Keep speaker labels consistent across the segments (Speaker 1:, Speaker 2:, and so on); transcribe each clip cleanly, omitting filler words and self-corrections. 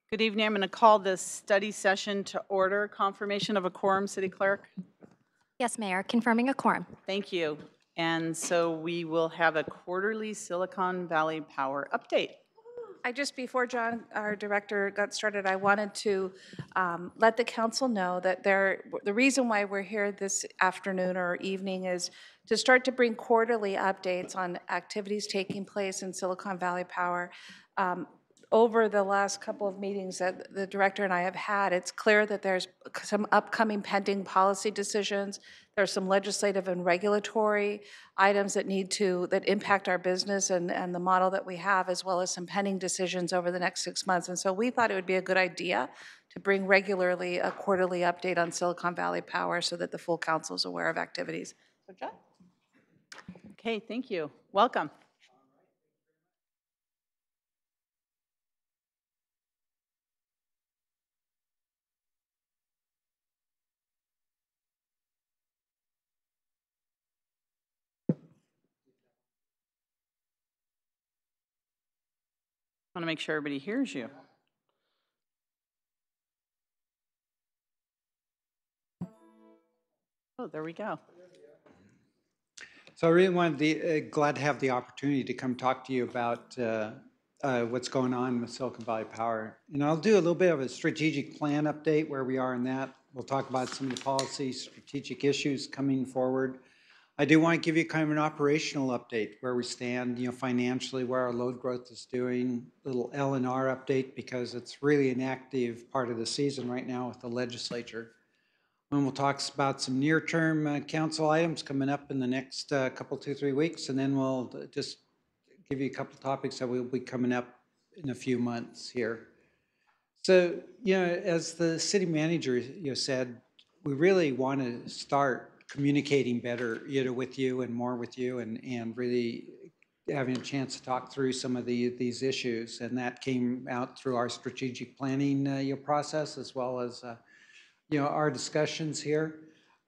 Speaker 1: Good evening. I'm going to call this study session to order. Confirmation of a quorum, City Clerk.
Speaker 2: Yes, Mayor, confirming a quorum.
Speaker 1: Thank you. And so we will have a quarterly Silicon Valley Power update.
Speaker 3: Before John, our director, got started, I wanted to let the council know that the reason why we're here this afternoon or evening is to start to bring quarterly updates on activities taking place in Silicon Valley Power. Over the last couple of meetings that the director and I have had, it's clear that there's some upcoming pending policy decisions. There's some legislative and regulatory items that impact our business and the model that we have, as well as some pending decisions over the next 6 months. And so we thought it would be a good idea to bring regularly a quarterly update on Silicon Valley Power so that the full council is aware of activities. So, John?
Speaker 1: Okay, thank you. Welcome. I want to make sure everybody hears you. Oh, there we go.
Speaker 4: So I really wanted to, glad to have the opportunity to come talk to you about what's going on with Silicon Valley Power. And I'll do a little bit of a strategic plan update where we are in that. We'll talk about some of the policy strategic issues coming forward. I do want to give you kind of an operational update where we stand, financially, where our load growth is doing, little L&R update because it's really an active part of the season right now with the legislature. And we'll talk about some near-term council items coming up in the next couple, 2-3 weeks, and then we'll just give you a couple topics that will be coming up in a few months here. So, as the city manager said, we really want to start communicating better, with you and more with you, and really having a chance to talk through some of these issues, and that came out through our strategic planning process as well as our discussions here.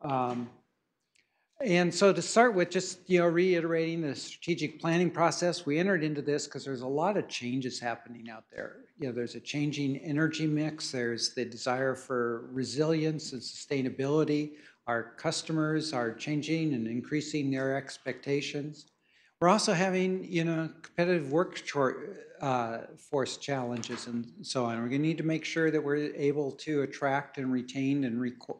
Speaker 4: And so to start with, just reiterating the strategic planning process, we entered into this because there's a lot of changes happening out there. There's a changing energy mix. There's the desire for resilience and sustainability. Our customers are changing and increasing their expectations. We're also having, competitive workforce challenges and so on. We're going to need to make sure that we're able to attract and retain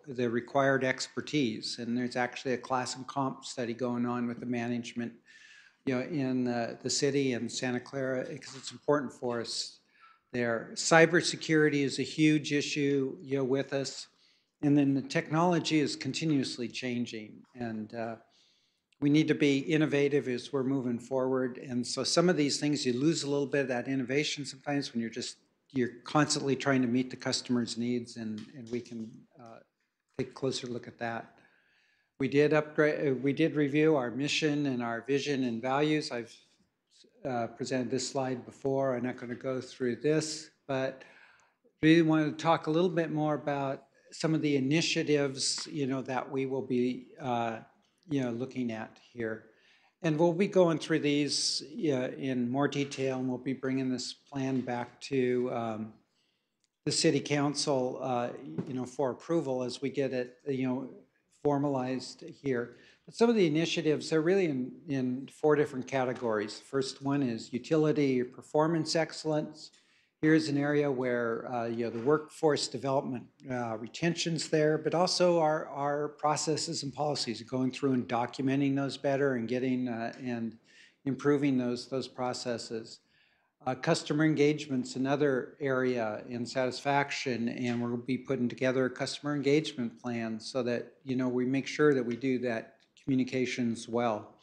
Speaker 4: the required expertise. And there's actually a class and comp study going on with the management, in the city and Santa Clara because it's important for us there. Cybersecurity is a huge issue, with us. And then the technology is continuously changing. And we need to be innovative as we're moving forward. And so some of these things, you lose a little bit of that innovation sometimes when you're constantly trying to meet the customer's needs, and we can take a closer look at that. We did review our mission and our vision and values. I've presented this slide before. I'm not going to go through this, but really want to talk a little bit more about some of the initiatives, that we will be looking at here. And we'll be going through these in more detail, and we'll be bringing this plan back to the City Council, for approval as we get it, formalized here. But some of the initiatives are really in 4 different categories. First one is utility performance excellence. Here's an area where the workforce development retention's there, but also our processes and policies, going through and documenting those better and getting and improving those processes. Customer engagement's another area in satisfaction, and we'll be putting together a customer engagement plan so that we make sure that we do that communications well.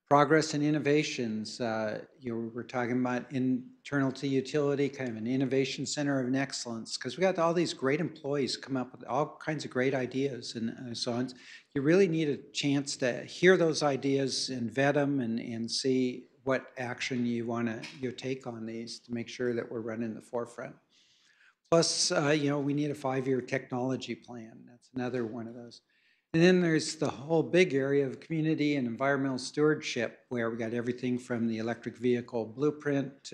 Speaker 4: Progress and innovations, we're talking about internal to utility, kind of an innovation center of excellence, because we got all these great employees come up with all kinds of great ideas and so on. You really need a chance to hear those ideas and vet them and see what action you want to take on these to make sure that we're running the forefront. Plus, we need a 5-year technology plan. That's another one of those. And then there's the whole big area of community and environmental stewardship, where we got everything from the electric vehicle blueprint,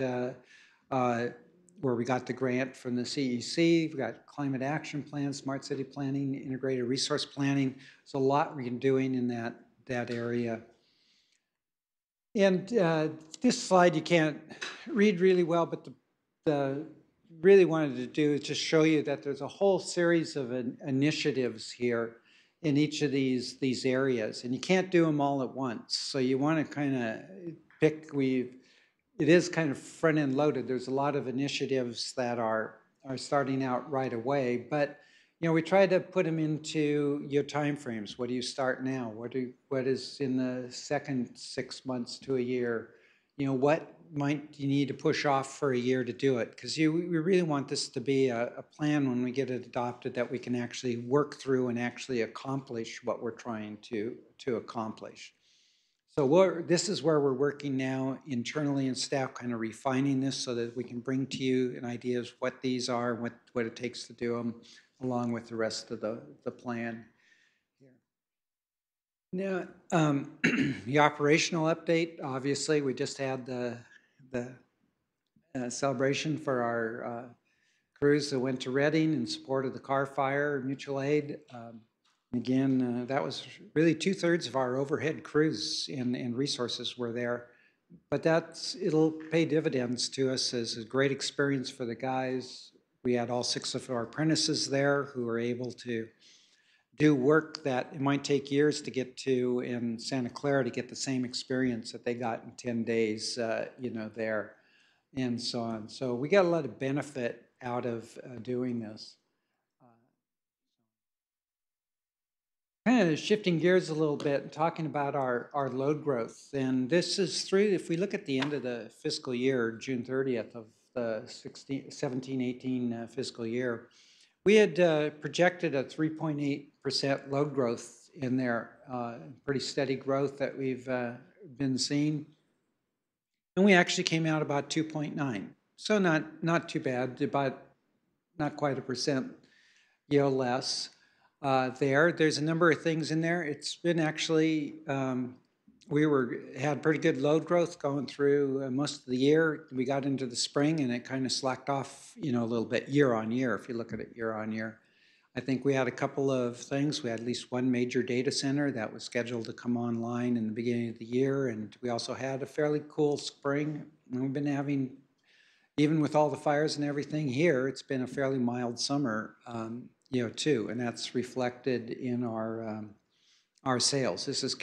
Speaker 4: where we got the grant from the CEC. We've got climate action plans, smart city planning, integrated resource planning. There's a lot we're doing in that area. And this slide you can't read really well, but the really wanted to do is just show you that there's a whole series of initiatives here in each of these areas, and you can't do them all at once. So you want to kind of pick. It is kind of front end loaded. There's a lot of initiatives that are starting out right away, but we try to put them into your time frames. What do you start now? What is in the second 6 months to a year? What might you need to push off for a year to do it? Because we really want this to be a plan when we get it adopted that we can actually work through and actually accomplish what we're trying to accomplish. So this is where we're working now internally and staff kind of refining this so that we can bring to you an idea of what these are, what it takes to do them, along with the rest of the plan. Now, the operational update, obviously, we just had the celebration for our crews that went to Reading in support of the Carr Fire mutual aid. Again, that was really 2/3 of our overhead crews and resources were there. But it'll pay dividends to us as a great experience for the guys. We had all 6 of our apprentices there who were able to do work that it might take years to get to in Santa Clara to get the same experience that they got in 10 days, there, and so on. So we got a lot of benefit out of doing this. Kind of shifting gears a little bit and talking about our load growth. And this is through, if we look at the end of the fiscal year, June 30th of the 17-18 fiscal year, we had projected a 3.8% load growth in there, pretty steady growth that we've been seeing. And we actually came out about 2.9. So not too bad, about not quite a percent, less. There's a number of things in there. It's been actually, we had pretty good load growth going through most of the year. We got into the spring and it kind of slacked off, a little bit year on year, if you look at it year on year. I think we had a couple of things. We had at least one major data center that was scheduled to come online in the beginning of the year. And we also had a fairly cool spring. And we've been having, even with all the fires and everything here, it's been a fairly mild summer, too, and that's reflected in our sales. This is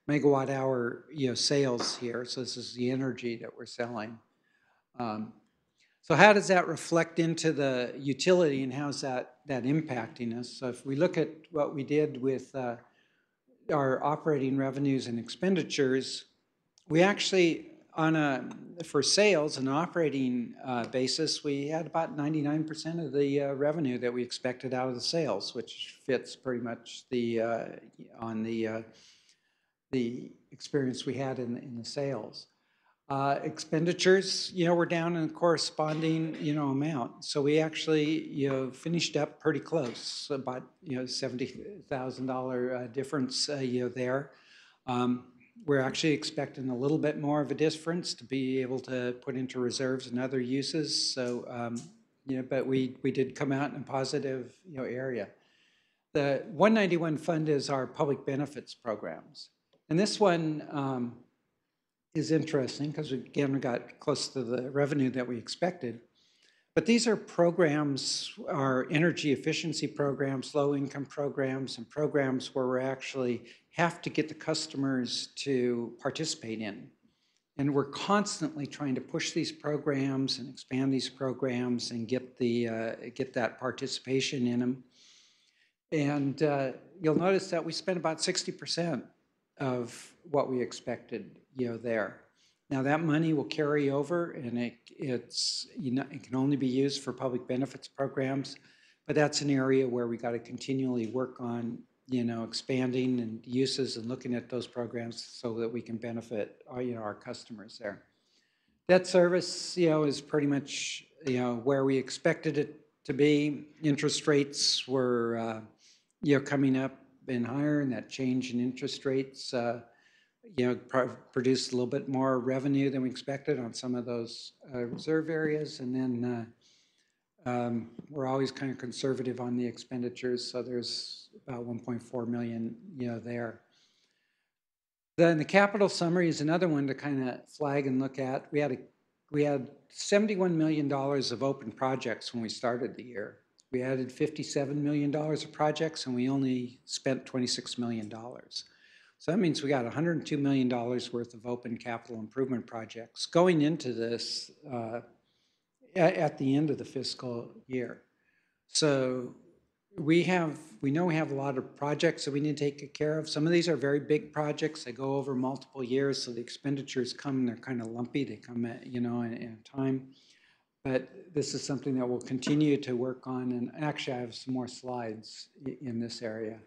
Speaker 4: megawatt hour, sales here. So this is the energy that we're selling. So how does that reflect into the utility, and how's that impacting us? So if we look at what we did with our operating revenues and expenditures, we actually for sales and operating basis, we had about 99% of the revenue that we expected out of the sales, which fits pretty much on the experience we had in the sales. Expenditures, we're down in a corresponding, amount. So we actually, finished up pretty close, about, $70,000 difference, there. We're actually expecting a little bit more of a difference to be able to put into reserves and other uses. So, but we did come out in a positive, area. The 191 fund is our public benefits programs. And this one is interesting because, again, we got close to the revenue that we expected. But these are programs, our energy efficiency programs, low-income programs, and programs where we actually have to get the customers to participate in. And we're constantly trying to push these programs and expand these programs and get that participation in them. And you'll notice that we spent about 60% of what we expected, there. Now that money will carry over, and it can only be used for public benefits programs, but that's an area where we got to continually work on, expanding and uses and looking at those programs so that we can benefit our customers there. Debt service, is pretty much, where we expected it to be. Interest rates were, coming up and higher, and that change in interest rates, produced a little bit more revenue than we expected on some of those reserve areas. And then we're always kind of conservative on the expenditures, so there's about 1.4 million, there. Then the capital summary is another one to kind of flag and look at. We had $71 million of open projects when we started the year. We added $57 million of projects, and we only spent $26 million. So that means we got $102 million worth of open capital improvement projects going into this at the end of the fiscal year. So we know we have a lot of projects that we need to take care of. Some of these are very big projects. They go over multiple years, so the expenditures come, they're kind of lumpy. They come at, in time. But this is something that we'll continue to work on. And actually, I have some more slides in this area.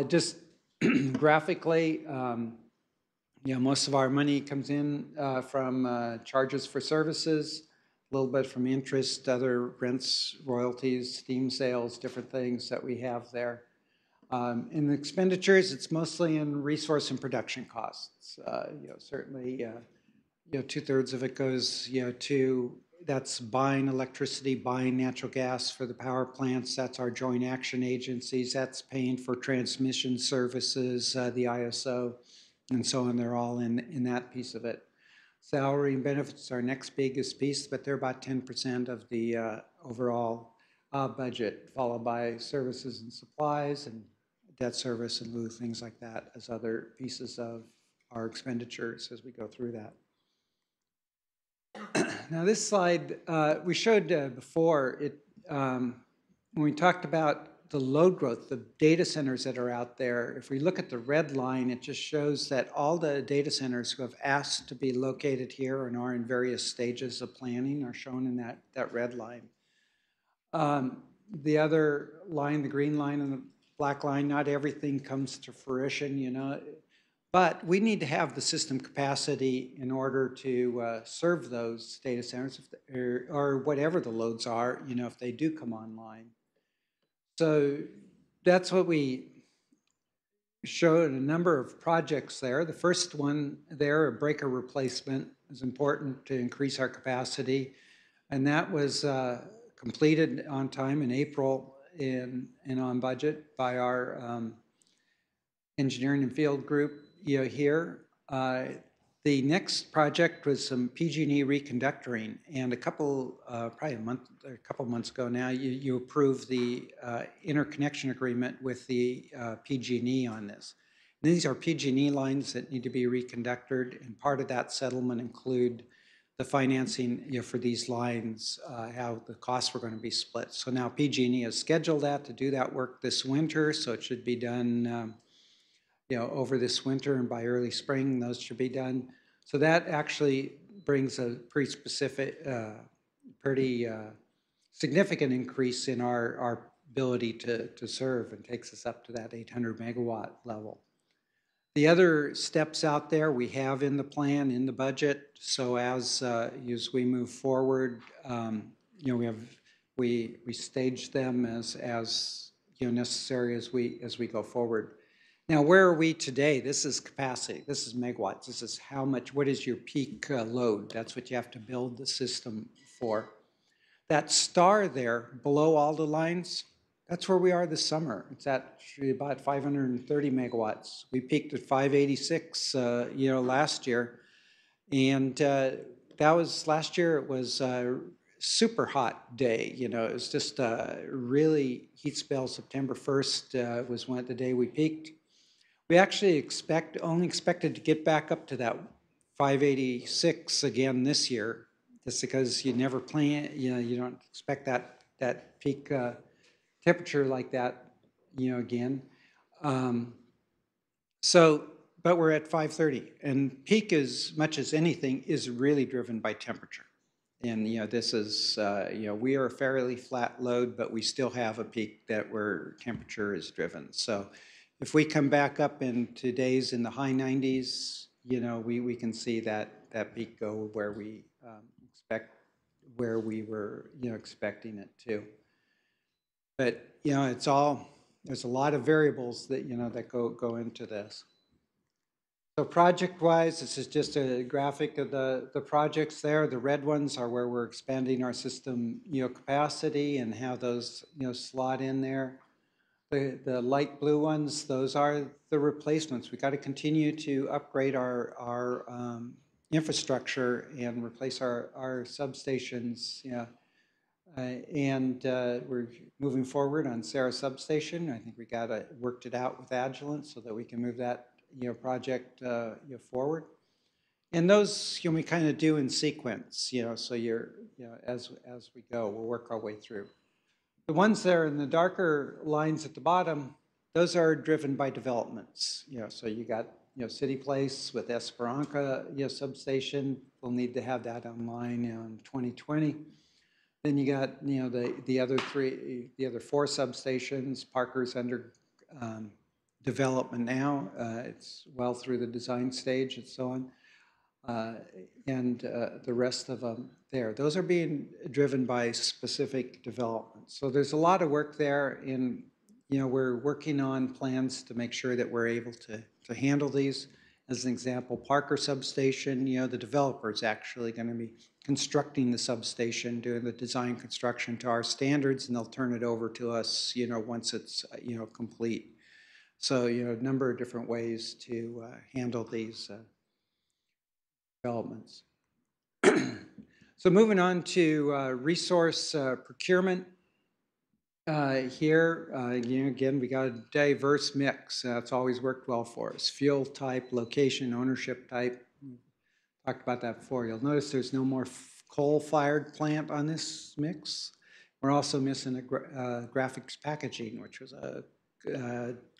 Speaker 4: Just graphically, most of our money comes in from charges for services, a little bit from interest, other rents, royalties, steam sales, different things that we have there. In the expenditures, it's mostly in resource and production costs. Certainly, 2/3 of it goes, to that's buying electricity, buying natural gas for the power plants. That's our joint action agencies. That's paying for transmission services, the ISO, and so on. They're all in that piece of it. Salary and benefits are our next biggest piece, but they're about 10% of the overall budget, followed by services and supplies and debt service and lieu, things like that, as other pieces of our expenditures as we go through that. Now this slide we showed before. When we talked about the load growth, the data centers that are out there, if we look at the red line, it just shows that all the data centers who have asked to be located here and are in various stages of planning are shown in that red line. The other line, the green line and the black line, not everything comes to fruition, but we need to have the system capacity in order to serve those data centers or whatever the loads are, if they do come online. So that's what we showed, a number of projects there. The first one there, a breaker replacement, is important to increase our capacity. And that was completed on time in April and on budget by our engineering and field group here. The next project was some PG&E reconductoring, and probably a couple months ago now, you approved the interconnection agreement with the PG&E on this. And these are PG&E lines that need to be reconductored, and part of that settlement include the financing for these lines, how the costs were going to be split. So now PG&E has scheduled that to do that work this winter, so it should be done over this winter, and by early spring, those should be done. So that actually brings a pretty specific, pretty significant increase in our ability to serve, and takes us up to that 800 megawatt level. The other steps out there we have in the plan, in the budget. So as we move forward, we stage them as necessary as we go forward. Now, where are we today? This is capacity. This is megawatts. This is how much, what is your peak load? That's what you have to build the system for. That star there below all the lines, that's where we are this summer. It's at about 530 megawatts. We peaked at 586, last year. And that was, last year it was a super hot day. It was just a really heat spell. September 1st was the day we peaked. We actually only expected to get back up to that 586 again this year, just because you never plan, you don't expect that peak temperature like that, again. But we're at 530, and peak, as much as anything, is really driven by temperature. And this is we are a fairly flat load, but we still have a peak where temperature is driven. So if we come back up into days in the high 90s, we can see that peak go where we where we were expecting it to. But there's a lot of variables that that go into this. So project-wise, this is just a graphic of the projects there. The red ones are where we're expanding our system, capacity and how those, slot in there. The light blue ones, those are the replacements. We got to continue to upgrade our infrastructure and replace our substations. Yeah, and we're moving forward on Sarah Substation. I think we got it worked it out with Agilent so that we can move that project forward. And those we kind of do in sequence. So as we go, we'll work our way through. The ones there in the darker lines at the bottom, those are driven by developments. So you got City Place with Esperanza substation. We'll need to have that online in 2020. Then you got the other four substations. Parker's under development now. It's well through the design stage and so on. And the rest of them there. Those are being driven by specific developments. So there's a lot of work there, and we're working on plans to make sure that we're able to handle these. As an example, Parker Substation, the developer is actually going to be constructing the substation, doing the design construction to our standards, and they'll turn it over to us, once it's, complete. So, a number of different ways to handle these developments. So moving on to resource procurement. Here, again, we got a diverse mix. It's always worked well for us. Fuel type, location, ownership type. Talked about that before. You'll notice there's no more coal-fired plant on this mix. We're also missing a graphics packaging, which was a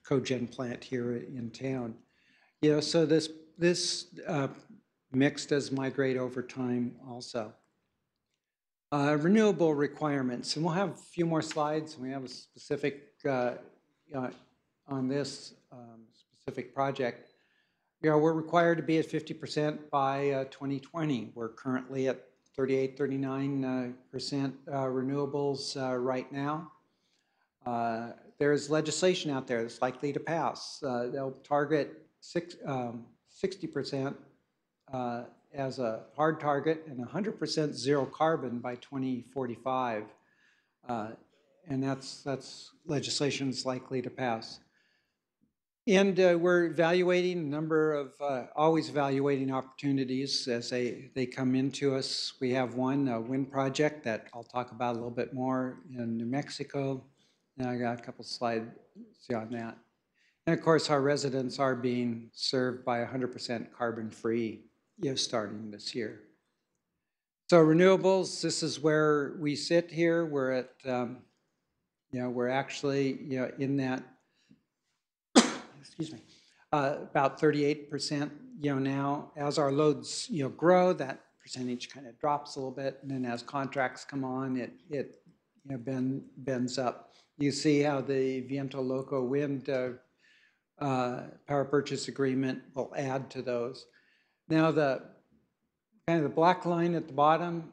Speaker 4: cogen plant here in town. So this mix does migrate over time also. Renewable requirements, and we'll have a few more slides. We have a specific on this specific project. We're required to be at 50% by 2020. We're currently at 38, 39% renewables right now. There's legislation out there that's likely to pass. They'll target 60% as a hard target and 100% zero carbon by 2045. And that's legislation that's likely to pass. And we're evaluating a number of, always evaluating opportunities as they come into us. We have one, a wind project that I'll talk about a little bit more in New Mexico. And I got a couple slides on that. And of course, our residents are being served by 100% carbon-free, starting this year. So renewables, this is where we sit here. We're at, we're actually, in that, excuse me, about 38%, now. As our loads, grow, that percentage kind of drops a little bit, and then as contracts come on, it bends up. You see how the Viento Loco wind power purchase agreement will add to those. Now the kind of the black line at the bottom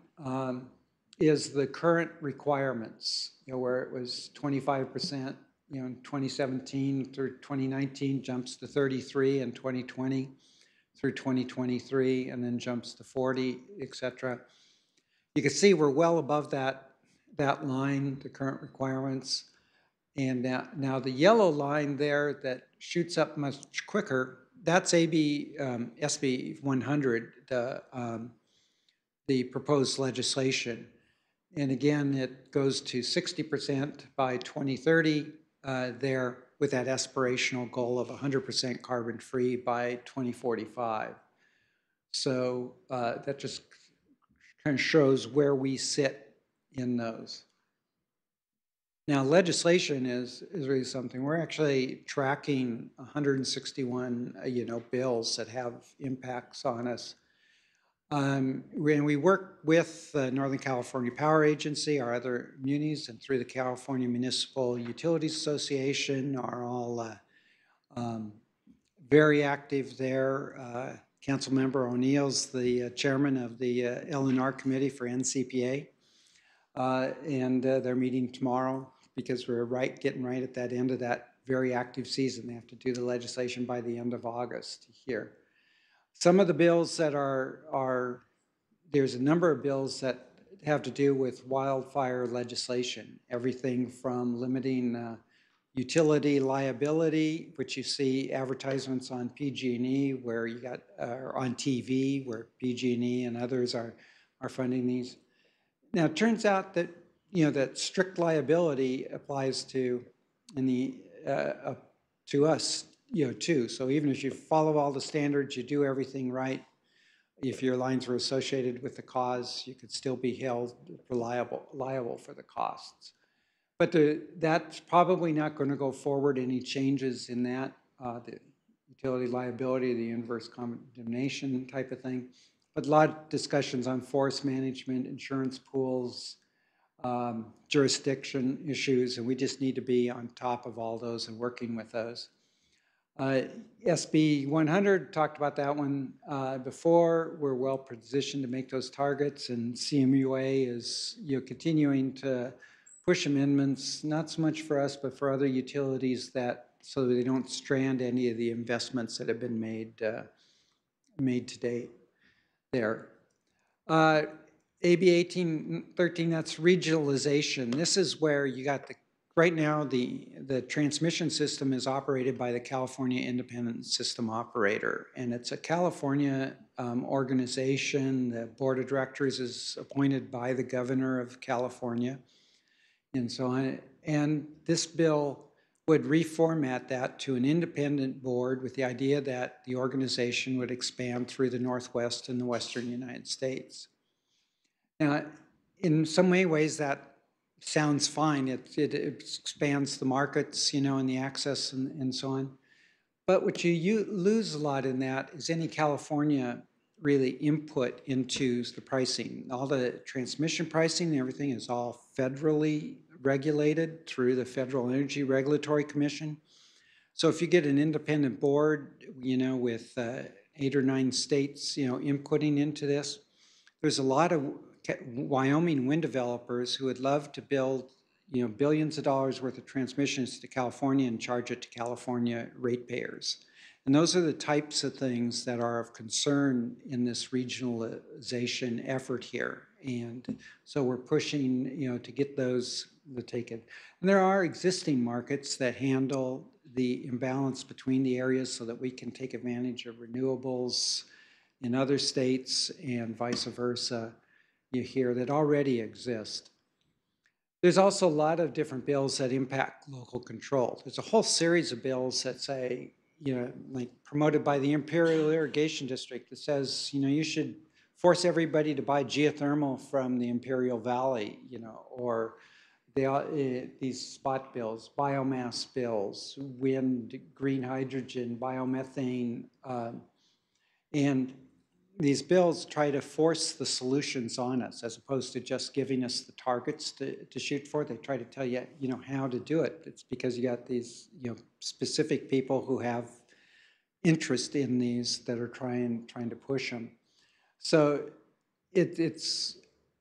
Speaker 4: is the current requirements, where it was 25%, in 2017 through 2019, jumps to 33 in 2020 through 2023, and then jumps to 40, et cetera. You can see we're well above that line, the current requirements. And now the yellow line there that shoots up much quicker, that's SB 100, the proposed legislation. And again, it goes to 60% by 2030 there, with that aspirational goal of 100% carbon-free by 2045. So that just kind of shows where we sit in those. Now, legislation is really something. We're actually tracking 161, bills that have impacts on us. And we work with the Northern California Power Agency, our other munis, and through the California Municipal Utilities Association are all very active there. Councilmember O'Neill's the chairman of the L&R Committee for NCPA. And they're meeting tomorrow because we're getting right at that end of that very active season. They have to do the legislation by the end of August here. Some of the bills that there's a number of bills that have to do with wildfire legislation, everything from limiting utility liability, which you see advertisements on PG&E where you got, on TV where PG&E and others are funding these. Now, it turns out that, that strict liability applies to, to us, too. So even if you follow all the standards, you do everything right, if your lines were associated with the cause, you could still be held liable for the costs. But that's probably not going to go forward, any changes in that, the utility liability, the inverse condemnation type of thing. But a lot of discussions on forest management, insurance pools, jurisdiction issues, and we just need to be on top of all those and working with those. SB 100, talked about that one before. We're well positioned to make those targets, and CMUA is continuing to push amendments, not so much for us, but for other utilities, so that they don't strand any of the investments that have been made to date there. AB 1813, that's regionalization. This is where you got right now the transmission system is operated by the California Independent System Operator, and it's a California organization. The board of directors is appointed by the governor of California, and so on. And this bill would reformat that to an independent board with the idea that the organization would expand through the Northwest and the Western United States. Now, in some ways that sounds fine. It expands the markets, and the access and so on. But what you lose a lot in that is any California really input into the pricing. All the transmission pricing and everything is all federally regulated through the Federal Energy Regulatory Commission. So if you get an independent board, with 8 or 9 states, inputting into this, there's a lot of Wyoming wind developers who would love to build, billions of dollars worth of transmissions to California and charge it to California ratepayers. And those are the types of things that are of concern in this regionalization effort here. And so we're pushing, to get those taken. And there are existing markets that handle the imbalance between the areas so that we can take advantage of renewables in other states and vice versa. You hear that already exist. There's also a lot of different bills that impact local control. There's a whole series of bills that say, like promoted by the Imperial Irrigation District that says, you should force everybody to buy geothermal from the Imperial Valley, or these spot bills, biomass bills, wind, green hydrogen, biomethane, and these bills try to force the solutions on us as opposed to just giving us the targets to shoot for. They try to tell you, how to do it. It's because you got these, specific people who have interest in these that are trying to push them. So it's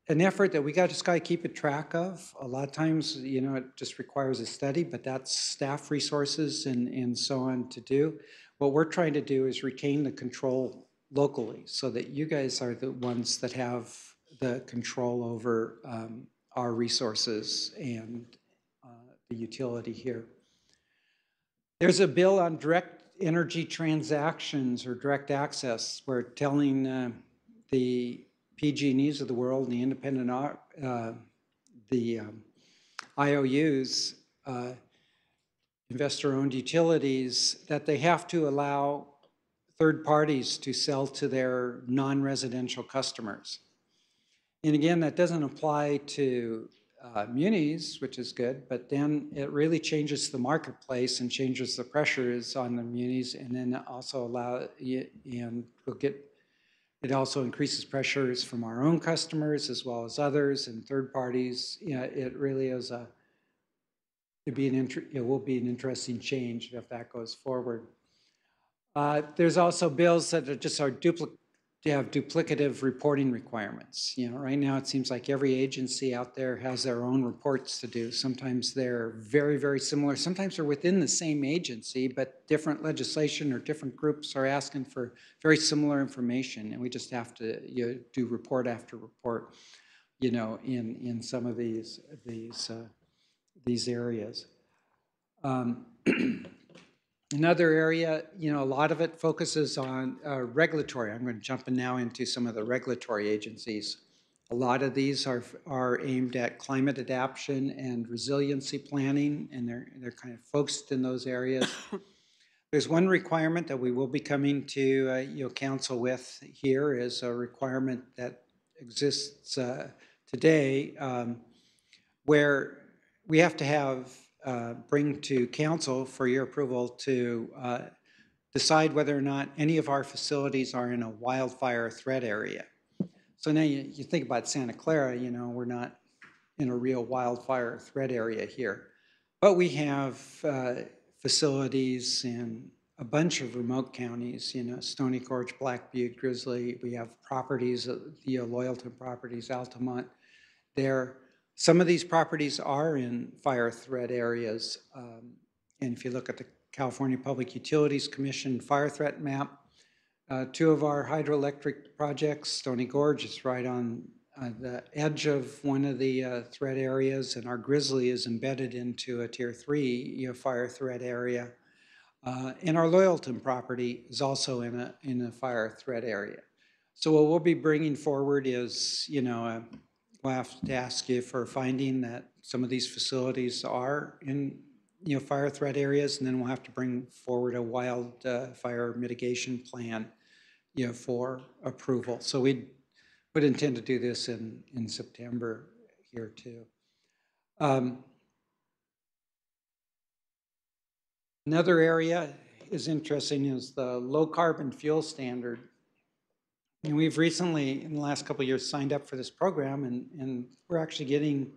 Speaker 4: an effort that we just got to keep a track of. A lot of times, it just requires a study, but that's staff resources and so on to do. What we're trying to do is retain the control locally so that you guys are the ones that have the control over our resources and the utility here. There's a bill on direct energy transactions or direct access. We're telling the PG&Es of the world and the independent, IOUs, investor-owned utilities, that they have to allow third parties to sell to their non-residential customers. And again, that doesn't apply to munis, which is good, but then it really changes the marketplace and changes the pressures on the munis, and then also it also increases pressures from our own customers as well as others and third parties. It really is it will be an interesting change if that goes forward. There's also bills that are just to have duplicative reporting requirements. You know, right now it seems like every agency out there has their own reports to do. Sometimes they're very, very similar. Sometimes they're within the same agency, but different legislation or different groups are asking for very similar information, and we just have to do report after report, you know, in some of these areas. Another area, you know, a lot of it focuses on regulatory. I'm going to jump in now into some of the regulatory agencies. A lot of these are aimed at climate adaptation and resiliency planning, and they're kind of focused in those areas. There's one requirement that we will be coming to council with here is a requirement that exists today where we have to have bring to council for your approval to decide whether or not any of our facilities are in a wildfire threat area. So now you think about Santa Clara, you know, we're not in a real wildfire threat area here. But we have facilities in a bunch of remote counties, you know, Stony Gorge, Black Butte, Grizzly. We have properties, the Loyalton properties, Altamont there. Some of these properties are in fire threat areas. And if you look at the California Public Utilities Commission fire threat map, two of our hydroelectric projects, Stony Gorge is right on the edge of one of the threat areas, and our Grizzly is embedded into a Tier 3 fire threat area. And our Loyalton property is also in a fire threat area. So what we'll be bringing forward is, you know, we'll have to ask you for finding that some of these facilities are in, you know, fire threat areas, and then we'll have to bring forward a wildfire mitigation plan, you know, for approval. So we would intend to do this in September here too. Another area is interesting is the low carbon fuel standard. And we've recently, in the last couple of years, signed up for this program, and we're actually getting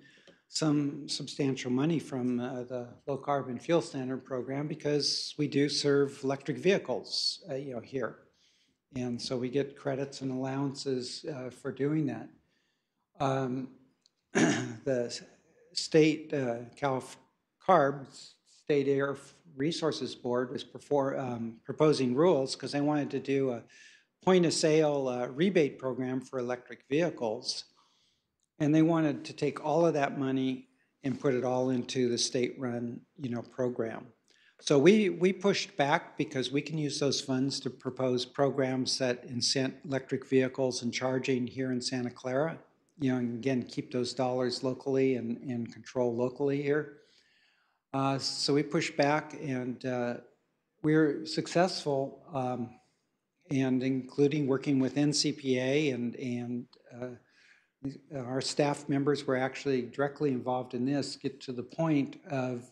Speaker 4: some substantial money from the low carbon fuel standard program because we do serve electric vehicles, you know, here. And so we get credits and allowances for doing that. The state, CARB, State Air Resources Board, was proposing rules because they wanted to do a point of sale rebate program for electric vehicles. And they wanted to take all of that money and put it all into the state-run, you know, program. So we pushed back because we can use those funds to propose programs that incent electric vehicles and charging here in Santa Clara. You know, and again, keep those dollars locally and control locally here. So we pushed back, and we're successful, and including working with NCPA and our staff members were actually directly involved in this, get to the point of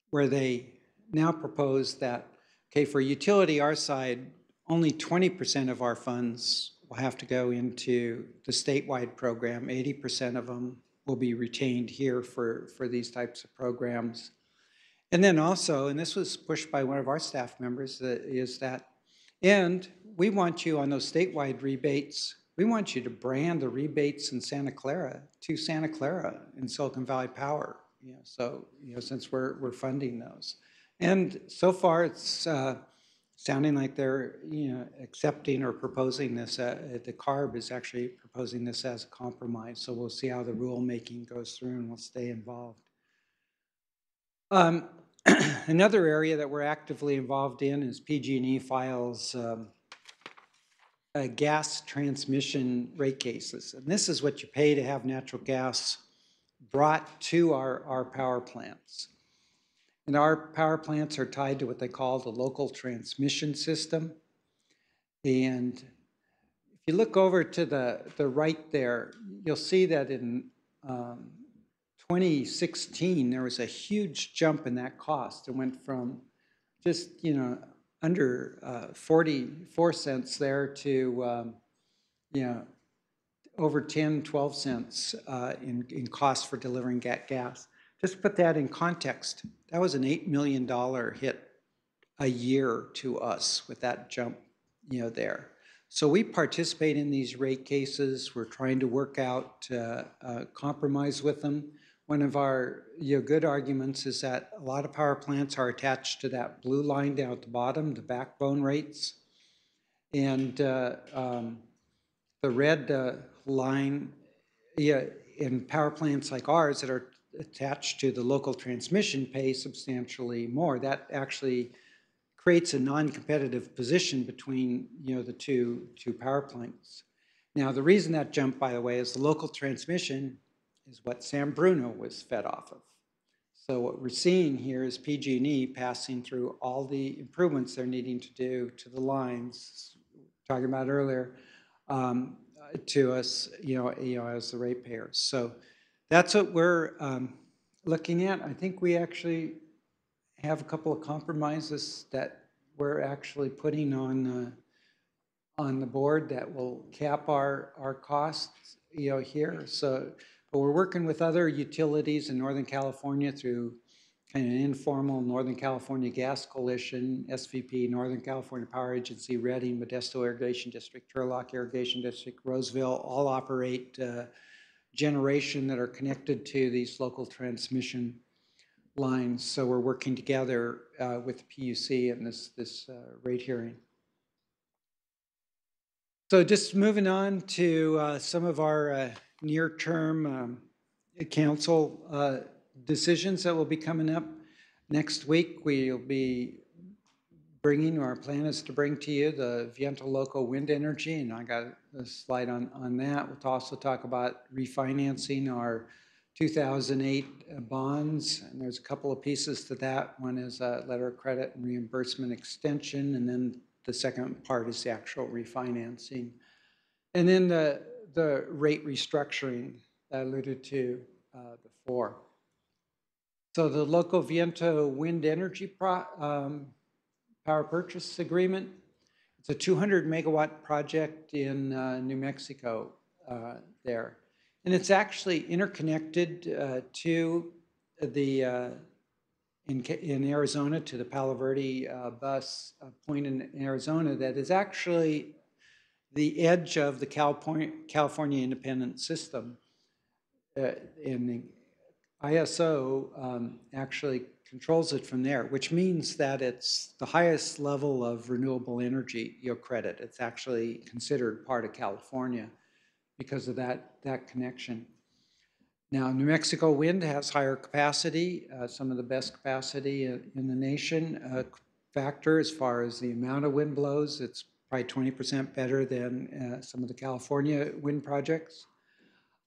Speaker 4: where they now propose that, okay, for utility, our side, only 20% of our funds will have to go into the statewide program. 80% of them will be retained here for these types of programs. And then also, and this was pushed by one of our staff members, is that, and we want you on those statewide rebates, we want you to brand the rebates in Santa Clara to Santa Clara and Silicon Valley Power. You know, so, you know, since we're funding those. And so far it's sounding like they're, you know, accepting or proposing this. The CARB is actually proposing this as a compromise. So we'll see how the rulemaking goes through, and we'll stay involved. Another area that we're actively involved in is PG&E files gas transmission rate cases. And this is what you pay to have natural gas brought to our power plants. And our power plants are tied to what they call the local transmission system. And if you look over to the right there, you'll see that in 2016, there was a huge jump in that cost. It went from just, you know, under 44 cents there to, you know, over 10, 12 cents in cost for delivering gas. Just to put that in context, that was an $8 million hit a year to us with that jump, you know, there. So we participate in these rate cases. We're trying to work out a compromise with them. One of our good arguments is that a lot of power plants are attached to that blue line down at the bottom, the backbone rates. And the red line, in power plants like ours that are attached to the local transmission pay substantially more. That actually creates a non-competitive position between the two power plants. Now, the reason that jumped, by the way, is the local transmission is what San Bruno was fed off of. So what we're seeing here is PG&E passing through all the improvements they're needing to do to the lines, talking about earlier, to us, as the ratepayers. So that's what we're looking at. I think we actually have a couple of compromises that we're actually putting on the board that will cap our costs, here. So, but we're working with other utilities in Northern California through kind of an informal Northern California Gas Coalition, SVP, Northern California Power Agency, Redding, Modesto Irrigation District, Turlock Irrigation District, Roseville, all operate generation that are connected to these local transmission lines. So we're working together with the PUC in this rate hearing. So just moving on to some of our near-term council decisions that will be coming up. Next week, we'll be bringing, our plan is to bring to you the Viento Loco wind energy, and I got a slide on that. We'll also talk about refinancing our 2008 bonds, and there's a couple of pieces to that. One is a letter of credit and reimbursement extension, and then the second part is the actual refinancing. And then the rate restructuring that I alluded to before. So the Loco Viento wind energy power purchase agreement, it's a 200 megawatt project in New Mexico there. And it's actually interconnected to the, in Arizona, to the Palo Verde bus point in Arizona that is actually the edge of the California independent system. And the ISO actually controls it from there, which means that it's the highest level of renewable energy credit. It's actually considered part of California because of that connection. Now, New Mexico wind has higher capacity, some of the best capacity in the nation. Factor as far as the amount of wind blows, it's probably 20% better than some of the California wind projects.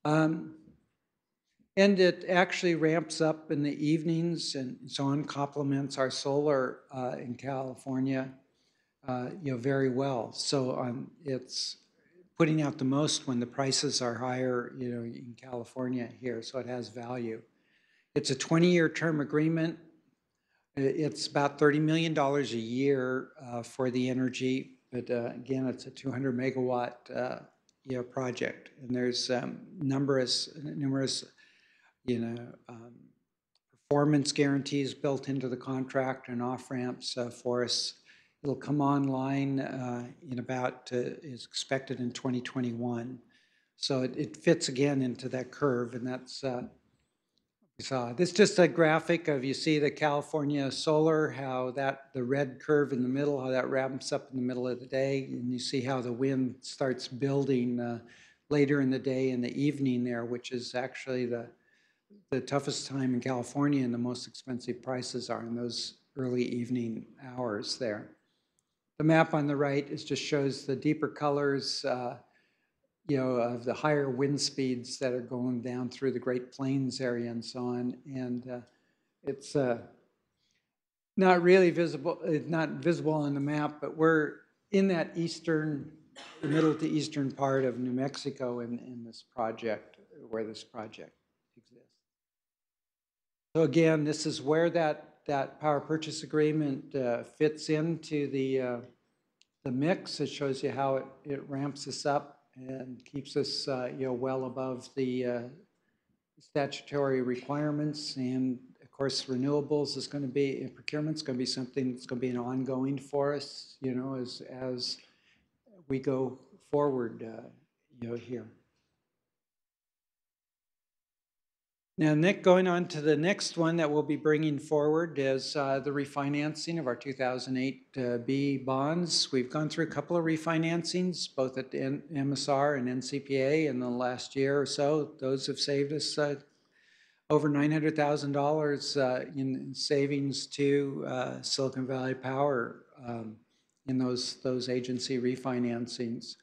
Speaker 4: And it actually ramps up in the evenings and so on, complements our solar in California, very well. So it's putting out the most when the prices are higher, in California here, so it has value. It's a 20-year term agreement. It's about $30 million a year for the energy, but again, it's a 200 megawatt project, and there's numerous performance guarantees built into the contract and off ramps for us. It'll come online in about, is expected in 2021. So it fits again into that curve, and that's, we saw. This is just a graphic of, you see the California solar, how the red curve in the middle, how that ramps up in the middle of the day, and you see how the wind starts building later in the day and the evening there, which is actually the toughest time in California, and the most expensive prices are in those early evening hours there. The map on the right just shows the deeper colors, of the higher wind speeds that are going down through the Great Plains area and so on. And it's not really visible, it's not visible on the map, but we're in that the middle to eastern part of New Mexico in this project, where this project exists. So again, this is where that power purchase agreement fits into the mix. It shows you how it ramps us up and keeps us well above the statutory requirements. And of course, renewables is going to be, procurement's going to be something that's going to be an ongoing for us, as we go forward, here. Now, Nick, going on to the next one that we'll be bringing forward is the refinancing of our 2008 B bonds. We've gone through a couple of refinancings, both at MSR and NCPA in the last year or so. Those have saved us over $900,000 in savings to Silicon Valley Power in those agency refinancings.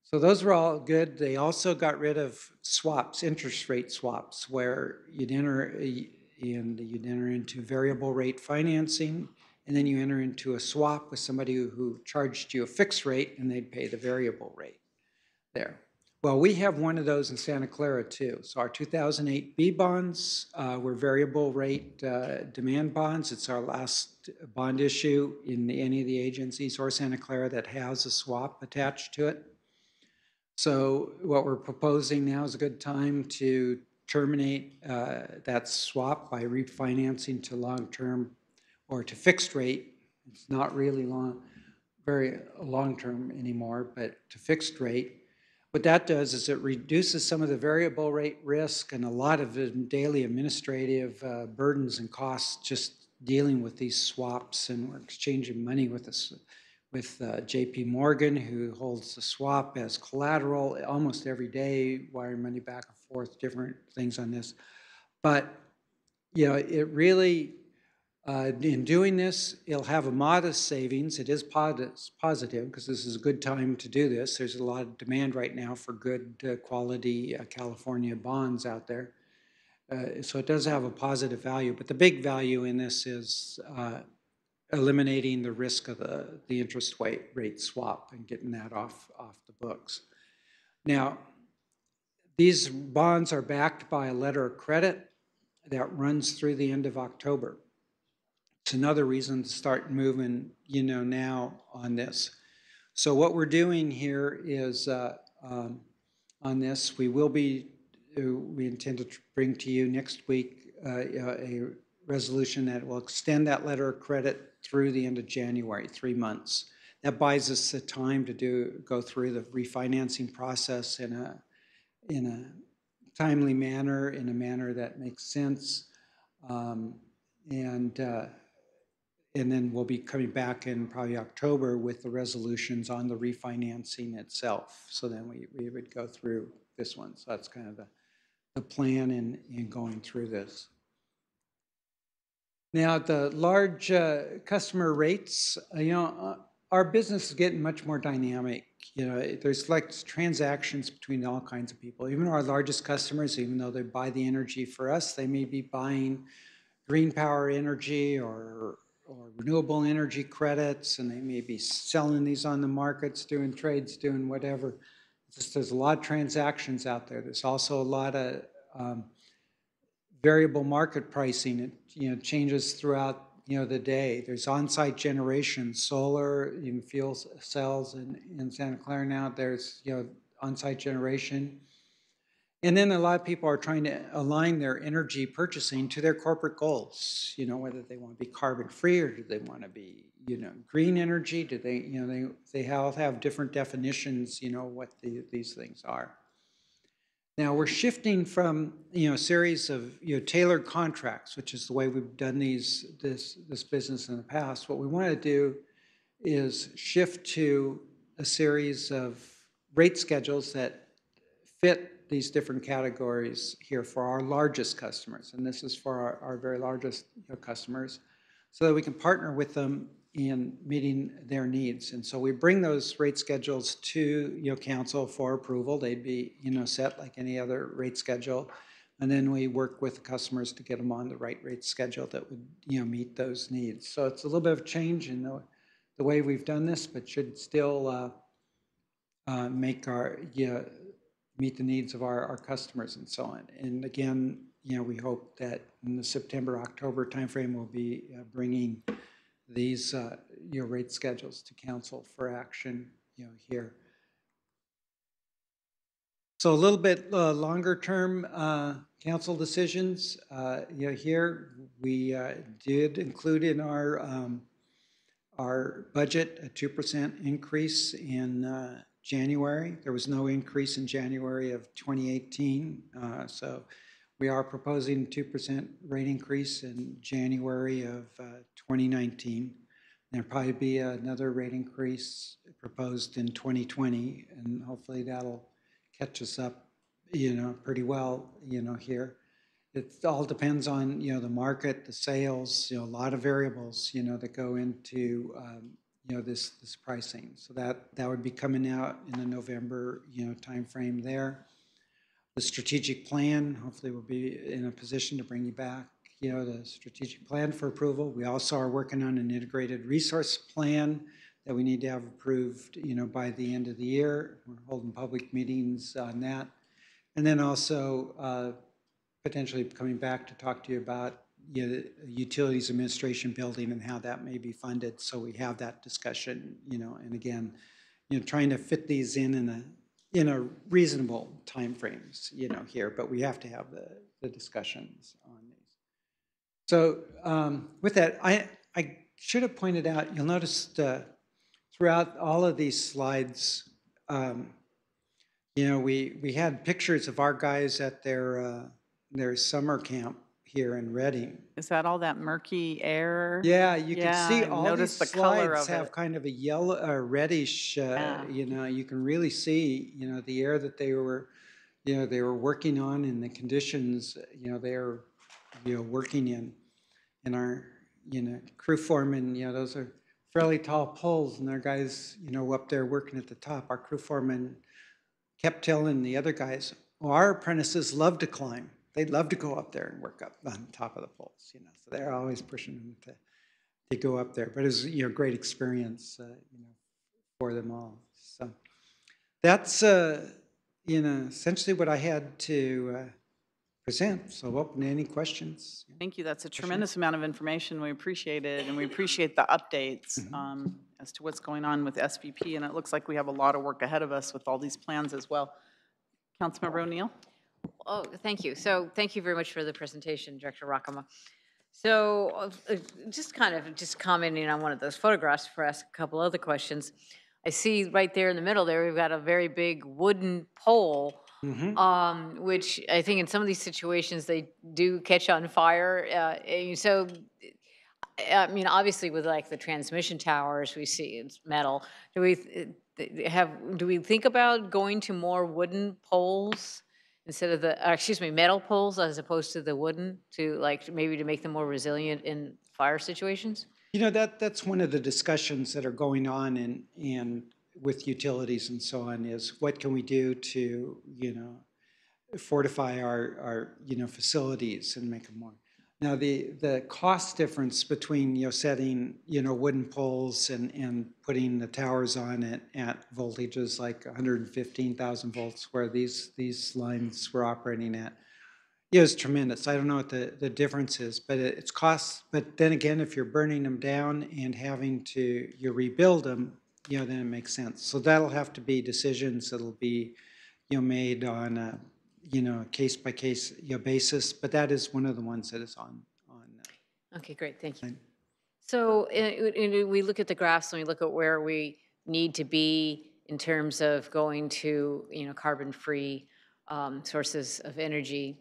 Speaker 4: So those were all good. They also got rid of swaps, interest rate swaps, where you'd enter into variable rate financing, and then you enter into a swap with somebody who charged you a fixed rate, and they'd pay the variable rate there. Well, we have one of those in Santa Clara too. So our 2008 B bonds were variable rate demand bonds. It's our last bond issue in any of the agencies or Santa Clara that has a swap attached to it. So what we're proposing now is a good time to terminate that swap by refinancing to long-term or to fixed rate. It's not really very long-term anymore, but to fixed rate. What that does is it reduces some of the variable rate risk and a lot of the daily administrative burdens and costs just dealing with these swaps, and we're exchanging money with us. With JP Morgan, who holds the swap as collateral almost every day, wiring money back and forth, different things on this. But, it really, in doing this, it'll have a modest savings. It is positive because this is a good time to do this. There's a lot of demand right now for good quality California bonds out there. So it does have a positive value, but the big value in this is eliminating the risk of the interest rate swap and getting that off the books. Now, these bonds are backed by a letter of credit that runs through the end of October. It's another reason to start moving, now on this. So what we're doing here is on this, we intend to bring to you next week a resolution that will extend that letter of credit through the end of January, 3 months. That buys us the time to go through the refinancing process in a timely manner, in a manner that makes sense, and then we'll be coming back in probably October with the resolutions on the refinancing itself. So then we would go through this one. So that's kind of the plan in going through this. Now, the large customer rates, our business is getting much more dynamic. There's like transactions between all kinds of people. Even our largest customers, even though they buy the energy for us, they may be buying green power energy or renewable energy credits, and they may be selling these on the markets, doing trades, doing whatever. There's a lot of transactions out there. There's also a lot of variable market pricing. It changes throughout the day. There's on-site generation, solar, even fuel cells in Santa Clara now. There's on-site generation. And then a lot of people are trying to align their energy purchasing to their corporate goals, whether they want to be carbon free or do they want to be, green energy? Do they, they all have different definitions, what these things are. Now we're shifting from, a series of, tailored contracts, which is the way we've done this business in the past. What we want to do is shift to a series of rate schedules that fit these different categories here for our largest customers, and this is for our very largest customers, so that we can partner with them in meeting their needs. And so we bring those rate schedules to council for approval. They'd be set like any other rate schedule, and then we work with the customers to get them on the right rate schedule that would meet those needs. So it's a little bit of change in the way we've done this, but should still make meet the needs of our customers and so on. And again, we hope that in the September-October timeframe, we'll be bringing these rate schedules to council for action here. So a little bit longer term council decisions. Here we did include in our our budget, a 2% increase in January. There was no increase in January of 2018. So we are proposing a 2% rate increase in January of 2019. There'll probably be another rate increase proposed in 2020, and hopefully that'll catch us up, pretty well, here. It all depends on, the market, the sales, a lot of variables, that go into, this pricing. So that would be coming out in the November, timeframe there. The strategic plan, hopefully we'll be in a position to bring you back, the strategic plan for approval. We also are working on an integrated resource plan that we need to have approved, by the end of the year. We're holding public meetings on that. And then also potentially coming back to talk to you about the Utilities Administration building and how that may be funded. So we have that discussion, and again, trying to fit these in a reasonable timeframes, here, but we have to have the discussions on these. So with that, I should have pointed out, you'll notice throughout all of these slides, we had pictures of our guys at their summer camp here in Reading.
Speaker 1: Is that all that murky air?
Speaker 4: Yeah, you can see
Speaker 1: I
Speaker 4: all
Speaker 1: noticed
Speaker 4: these
Speaker 1: the color
Speaker 4: slides
Speaker 1: of
Speaker 4: have
Speaker 1: it.
Speaker 4: kind of a yellow, reddish,
Speaker 1: Yeah.
Speaker 4: you can really see, the air that they were working on and the conditions, they were, working in. And our, crew foreman, those are fairly tall poles, and their guys, up there working at the top. Our crew foreman kept telling the other guys, well, our apprentices love to climb. They'd love to go up there and work up on top of the poles, so they're always pushing them to go up there. But it was, great experience, for them all. So that's, essentially what I had to present. So open to any questions.
Speaker 1: Thank you. That's a tremendous amount of information. We appreciate it, and we appreciate the updates as to what's going on with SVP. And it looks like we have a lot of work ahead of us with all these plans as well. Councilmember O'Neill?
Speaker 5: Oh, thank you. So thank you very much for the presentation, Director Rockama. So just commenting on one of those photographs for ask a couple other questions. I see right there in the middle there, we've got a very big wooden pole, which I think in some of these situations they do catch on fire. So, I mean, obviously with like the transmission towers, we see it's metal. Do we think about going to more wooden poles instead of the, metal poles as opposed to the wooden, to like maybe to make them more resilient in fire situations?
Speaker 4: That's one of the discussions that are going on and with utilities and so on is what can we do to, fortify our facilities and make them more. Now, the cost difference between, setting, wooden poles and putting the towers on it at voltages like 115,000 volts, where these lines were operating at, is tremendous. I don't know what the difference is, but it's cost. But then again, if you're burning them down and having to rebuild them, then it makes sense. So that'll have to be decisions that'll be, made on a case-by-case basis, but that is one of the ones that is on.
Speaker 5: Okay, great, thank you. So we look at the graphs and we look at where we need to be in terms of going to carbon-free sources of energy,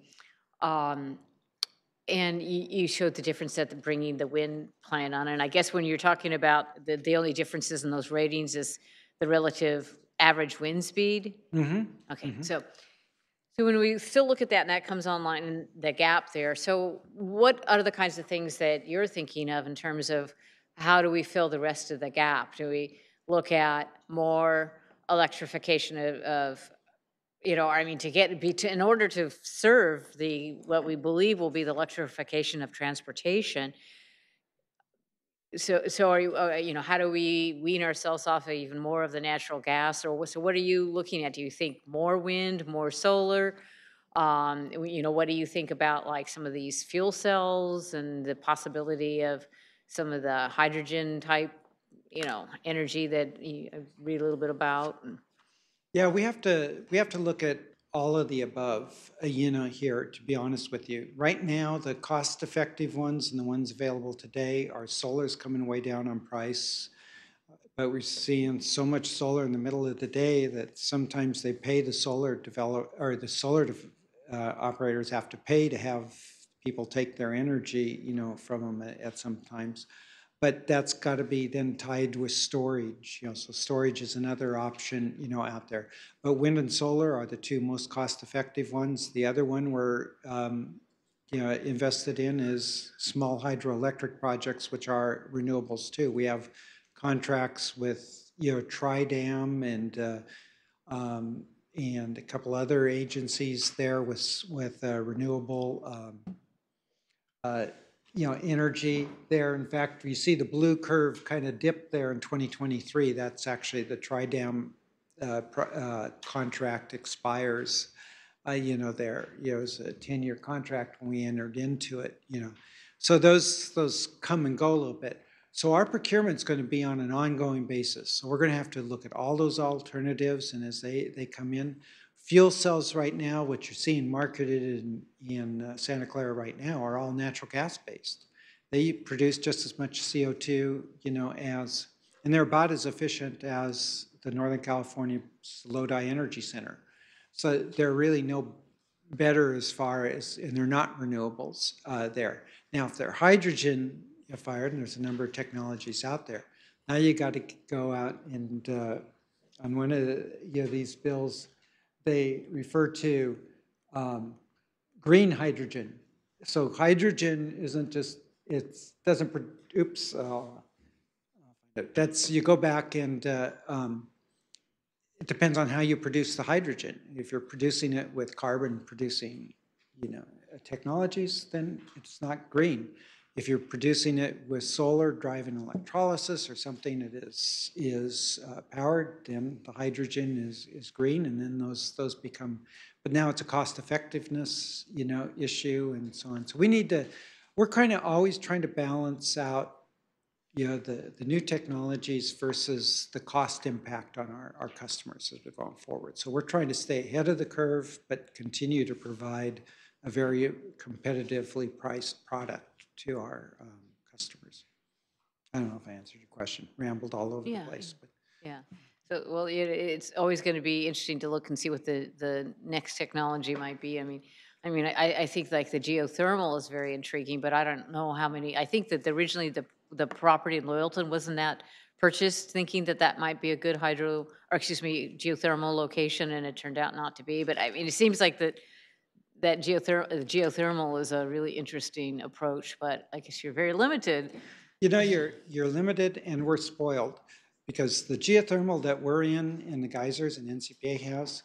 Speaker 5: and you showed the difference that bringing the wind plant on. And I guess when you're talking about the only differences in those ratings is the relative average wind speed. Okay, so when we still look at that and that comes online and the gap there, so what are the kinds of things that you're thinking of in terms of how do we fill the rest of the gap? Do we look at more electrification of in order to serve what we believe will be the electrification of transportation? So are you, how do we wean ourselves off of even more of the natural gas? Or so what are you looking at? Do you think more wind, more solar? What do you think about like some of these fuel cells and the possibility of some of the hydrogen type, energy that you read a little bit about?
Speaker 4: Yeah, we have to look at all of the above, here, to be honest with you. Right now, the cost-effective ones and the ones available today are solar's coming way down on price. But we're seeing so much solar in the middle of the day that sometimes they pay the solar operators have to pay to have people take their energy, from them at some times. But that's got to be then tied with storage, so storage is another option, out there. But wind and solar are the two most cost-effective ones. The other one we're, invested in is small hydroelectric projects, which are renewables too. We have contracts with, Tridam and a couple other agencies there with renewable, energy there. In fact, you see the blue curve kind of dip there in 2023. That's actually the Tridam contract expires, there. It was a 10-year contract when we entered into it, So those come and go a little bit. So our procurement's going to be on an ongoing basis. So we're going to have to look at all those alternatives, and as they come in, fuel cells right now, what you're seeing marketed in Santa Clara right now, are all natural gas based. They produce just as much CO2, and they're about as efficient as the Northern California Lodi Energy Center. So they're really no better as far as, and they're not renewables there. Now, if they're hydrogen fired, and there's a number of technologies out there, now you got to go out and on one of these bills, they refer to green hydrogen. So hydrogen isn't just, it doesn't, oops, that's, you go back and it depends on how you produce the hydrogen. If you're producing it with carbon producing, technologies, then it's not green. If you're producing it with solar driving electrolysis or something that is powered, then the hydrogen is green, and then those become. But now it's a cost effectiveness, issue and so on. So we're kind of always trying to balance out, the new technologies versus the cost impact on our customers as we're going forward. So we're trying to stay ahead of the curve, but continue to provide a very competitively priced product to our customers. I don't know if I answered your question. Rambled all over the place. But.
Speaker 5: Yeah. So, well, it's always going to be interesting to look and see what the next technology might be. I think like the geothermal is very intriguing, but I don't know how many. I think that originally the property in Loyalton, wasn't that purchased thinking that might be a good geothermal location, and it turned out not to be. But it seems like that geothermal is a really interesting approach, but I guess you're very limited.
Speaker 4: You're limited, and we're spoiled because the geothermal that we're in the geysers and NCPA has,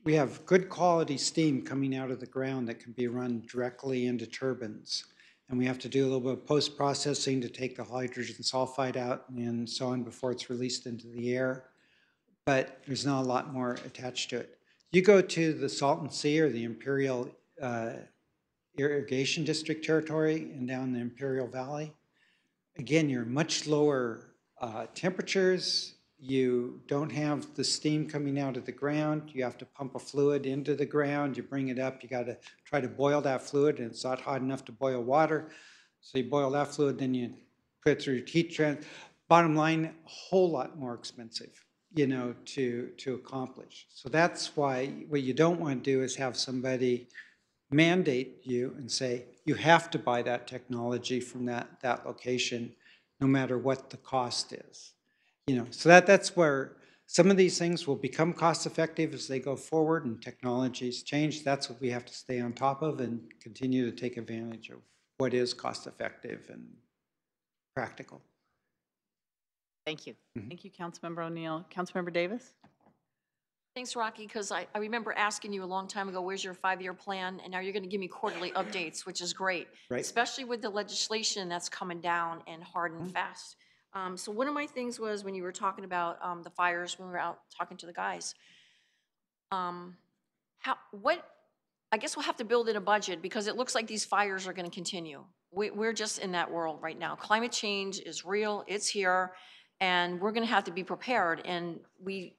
Speaker 4: we have good quality steam coming out of the ground that can be run directly into turbines. And we have to do a little bit of post-processing to take the hydrogen sulfide out and so on before it's released into the air. But there's not a lot more attached to it. You go to the Salton Sea or the Imperial Irrigation District territory and down the Imperial Valley, again, you're much lower temperatures. You don't have the steam coming out of the ground. You have to pump a fluid into the ground. You bring it up. You got to try to boil that fluid, and it's not hot enough to boil water. So you boil that fluid, then you put it through your heat transfer. Bottom line, a whole lot more expensive, to accomplish. So that's why what you don't want to do is have somebody mandate you and say, you have to buy that technology from that location, no matter what the cost is. So that's where some of these things will become cost effective as they go forward and technologies change. That's what we have to stay on top of and continue to take advantage of what is cost effective and practical.
Speaker 5: Thank you.
Speaker 1: Thank you, Councilmember O'Neill. Councilmember Davis?
Speaker 6: Thanks, Rocky, because I remember asking you a long time ago, where's your 5-year plan? And now you're going to give me quarterly updates, which is great,
Speaker 4: right.
Speaker 6: Especially with the legislation that's coming down and hard and fast. So one of my things was when you were talking about the fires, when we were out talking to the guys, I guess we'll have to build in a budget because it looks like these fires are going to continue. We're just in that world right now. Climate change is real, it's here, and we're going to have to be prepared. And we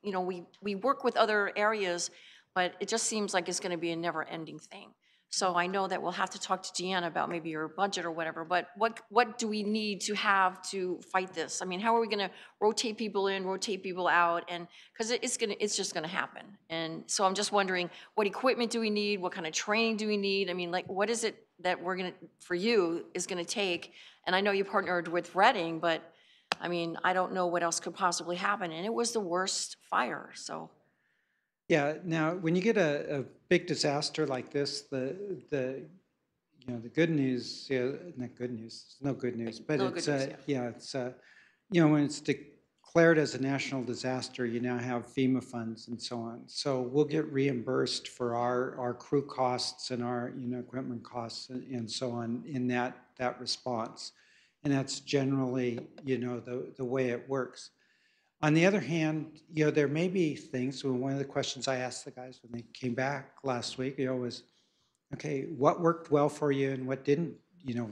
Speaker 6: work with other areas, but it just seems like it's gonna be a never-ending thing. So I know that we'll have to talk to Deanna about maybe your budget or whatever, but what do we need to have to fight this? I mean, how are we gonna rotate people in, rotate people out, and, because it's just gonna happen. And so I'm just wondering, what equipment do we need? What kind of training do we need? I mean, like, what is it that we're gonna, for you, is gonna take? And I know you partnered with Reading, but, I mean, I don't know what else could possibly happen, and it was the worst fire, so.
Speaker 4: Yeah, now, when you get a big disaster like this, the good news, yeah, not good news, there's no good news, but
Speaker 6: No
Speaker 4: it's,
Speaker 6: good news,
Speaker 4: yeah, it's, when it's declared as a national disaster, you now have FEMA funds and so on. So we'll get reimbursed for our crew costs and our, equipment costs and so on in that response. And that's generally, the way it works. On the other hand, there may be things, one of the questions I asked the guys when they came back last week, was, okay, what worked well for you and what didn't?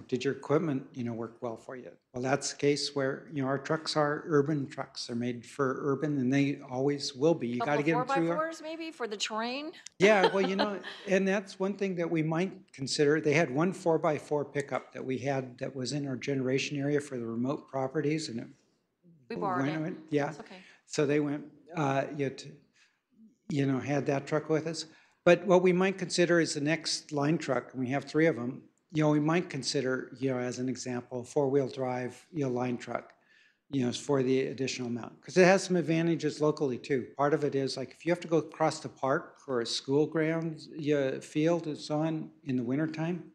Speaker 4: Did your equipment, work well for you? Well, that's the case where, our trucks are urban trucks. They're made for urban and they always will be. You got to get them through.
Speaker 6: 4x4s maybe for the terrain?
Speaker 4: Yeah, well, and that's one thing that we might consider. They had one 4x4 pickup that we had that was in our generation area for the remote properties, and
Speaker 6: We borrowed it.
Speaker 4: yeah.
Speaker 6: It's okay.
Speaker 4: So they went, had that truck with us. But what we might consider is the next line truck, and we have 3 of them. We might consider, as an example, a 4-wheel drive, line truck, for the additional amount. Because it has some advantages locally too. Part of it is like if you have to go across the park or a school ground field and so on in the wintertime,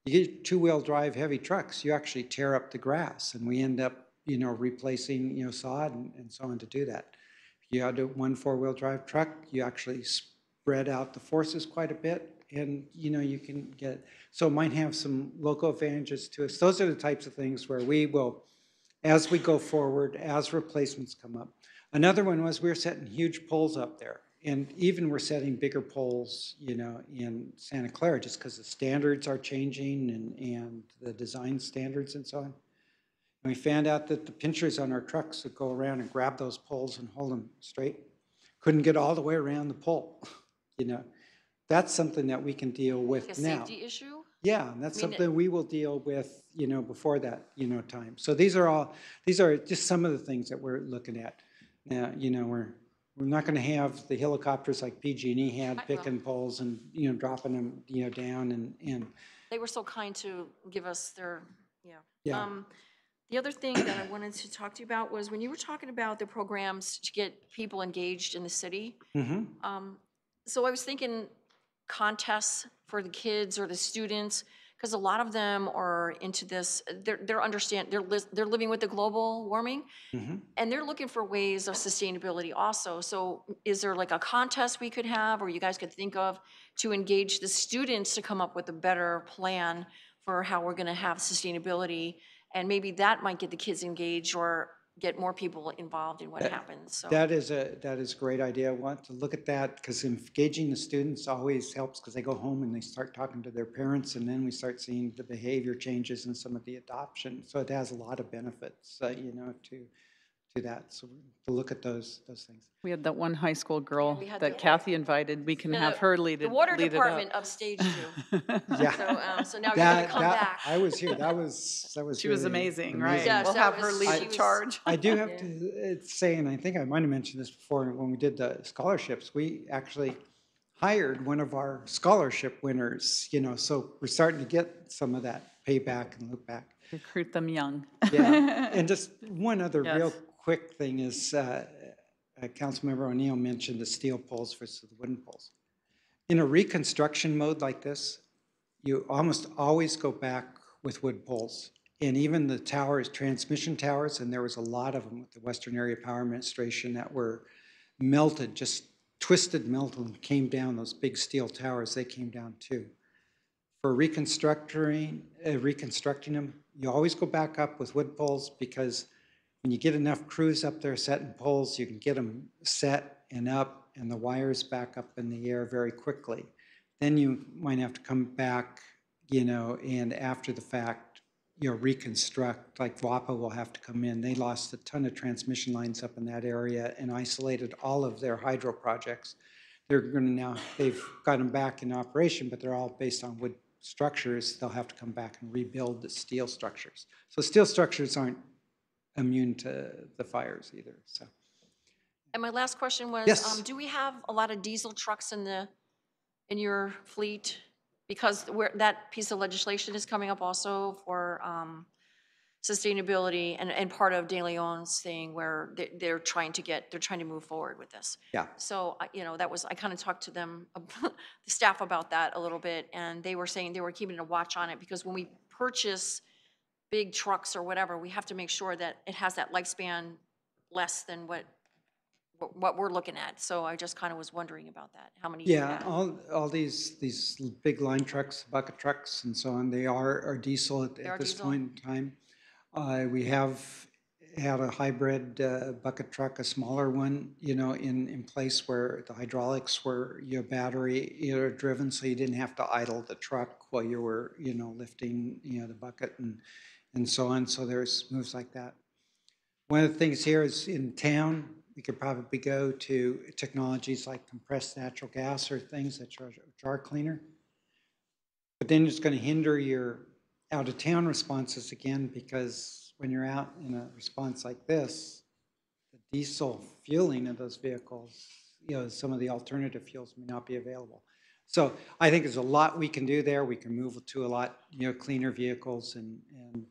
Speaker 4: you get 2-wheel drive heavy trucks, you actually tear up the grass, and we end up replacing, sod and so on to do that. If you had one 4-wheel drive truck, you actually spread out the forces quite a bit, and, you can get, so it might have some local advantages to us. Those are the types of things where we will, as we go forward, as replacements come up. Another one was we were setting huge poles up there, and even we're setting bigger poles, in Santa Clara, just because the standards are changing and the design standards and so on. And we found out that the pinchers on our trucks would go around and grab those poles and hold them straight. Couldn't get all the way around the pole, That's something that we can deal with
Speaker 6: Like a
Speaker 4: now.
Speaker 6: safety issue?
Speaker 4: Yeah, and that's something we will deal with, before that, time. So these are just some of the things that we're looking at. Now, we're not going to have the helicopters like PG&E had picking poles and, dropping them, down and.
Speaker 6: They were so kind to give us their, yeah.
Speaker 4: Yeah.
Speaker 6: The other thing that I wanted to talk to you about was when you were talking about the programs to get people engaged in the city. So I was thinking contests for the kids or the students, because a lot of them are into this. They're living with the global warming, and they're looking for ways of sustainability also. So is there like a contest we could have, or you guys could think of, to engage the students to come up with a better plan for how we're going to have sustainability? And maybe that might get the kids engaged or get more people involved in what happens. So
Speaker 4: That is a great idea. I want to look at that because engaging the students always helps because they go home and they start talking to their parents, and then we start seeing the behavior changes and some of the adoption. So it has a lot of benefits, to that. So to look at those things.
Speaker 1: We had that one high school girl
Speaker 6: we had
Speaker 1: that
Speaker 6: the-
Speaker 1: Kathy invited. We can have her lead it.
Speaker 6: the water
Speaker 1: lead it
Speaker 6: department
Speaker 1: up.
Speaker 6: upstaged you.
Speaker 4: Yeah.
Speaker 6: So now you're going to come back.
Speaker 4: I was here. That was
Speaker 1: She was
Speaker 4: really
Speaker 1: amazing, right?
Speaker 6: Yes,
Speaker 1: We'll
Speaker 6: that
Speaker 1: have her
Speaker 6: was-
Speaker 1: lead
Speaker 6: she
Speaker 1: the
Speaker 6: was-
Speaker 1: charge.
Speaker 4: I do have to say, and I think I might have mentioned this before when we did the scholarships, we actually hired one of our scholarship winners, so we're starting to get some of that payback and look back.
Speaker 1: Recruit them young.
Speaker 4: Yeah, and just one other real
Speaker 1: Yes.
Speaker 4: quick thing is, Councilmember O'Neill mentioned the steel poles versus the wooden poles. In a reconstruction mode like this, you almost always go back with wood poles. And even the towers, transmission towers, and there was a lot of them with the Western Area Power Administration that were melted, just twisted, melted, and came down. Those big steel towers, they came down too. For reconstructing them, you always go back up with wood poles because when you get enough crews up there setting poles, you can get them set and up and the wires back up in the air very quickly. Then you might have to come back, and after the fact, reconstruct, like WAPA will have to come in. They lost a ton of transmission lines up in that area and isolated all of their hydro projects. they're going to now, they've got them back in operation, but they're all based on wood structures. They'll have to come back and rebuild the steel structures. So steel structures aren't immune to the fires either, so.
Speaker 6: And my last question was,
Speaker 4: Yes.
Speaker 6: do we have a lot of diesel trucks in your fleet? Because that piece of legislation is coming up also for sustainability and part of De Leon's thing where they're trying to move forward with this.
Speaker 4: Yeah.
Speaker 6: So, I kind of talked to them, the staff about that a little bit, and they were saying they were keeping a watch on it because when we purchase big trucks or whatever, we have to make sure that it has that lifespan less than what we're looking at. So I just kind of was wondering about that, how many you
Speaker 4: Yeah,
Speaker 6: had.
Speaker 4: all these big line trucks, bucket trucks and so on, they are diesel at
Speaker 6: are
Speaker 4: this
Speaker 6: diesel?
Speaker 4: point in time. We have had a hybrid bucket truck, a smaller one, in place where the hydraulics were battery driven, so you didn't have to idle the truck while you were lifting the bucket and so on. So there's moves like that. One of the things here is in town, we could probably go to technologies like compressed natural gas or things that are cleaner. But then it's going to hinder your out-of-town responses again, because when you're out in a response like this, the diesel fueling of those vehicles, some of the alternative fuels may not be available. So I think there's a lot we can do there. We can move to a lot, cleaner vehicles, and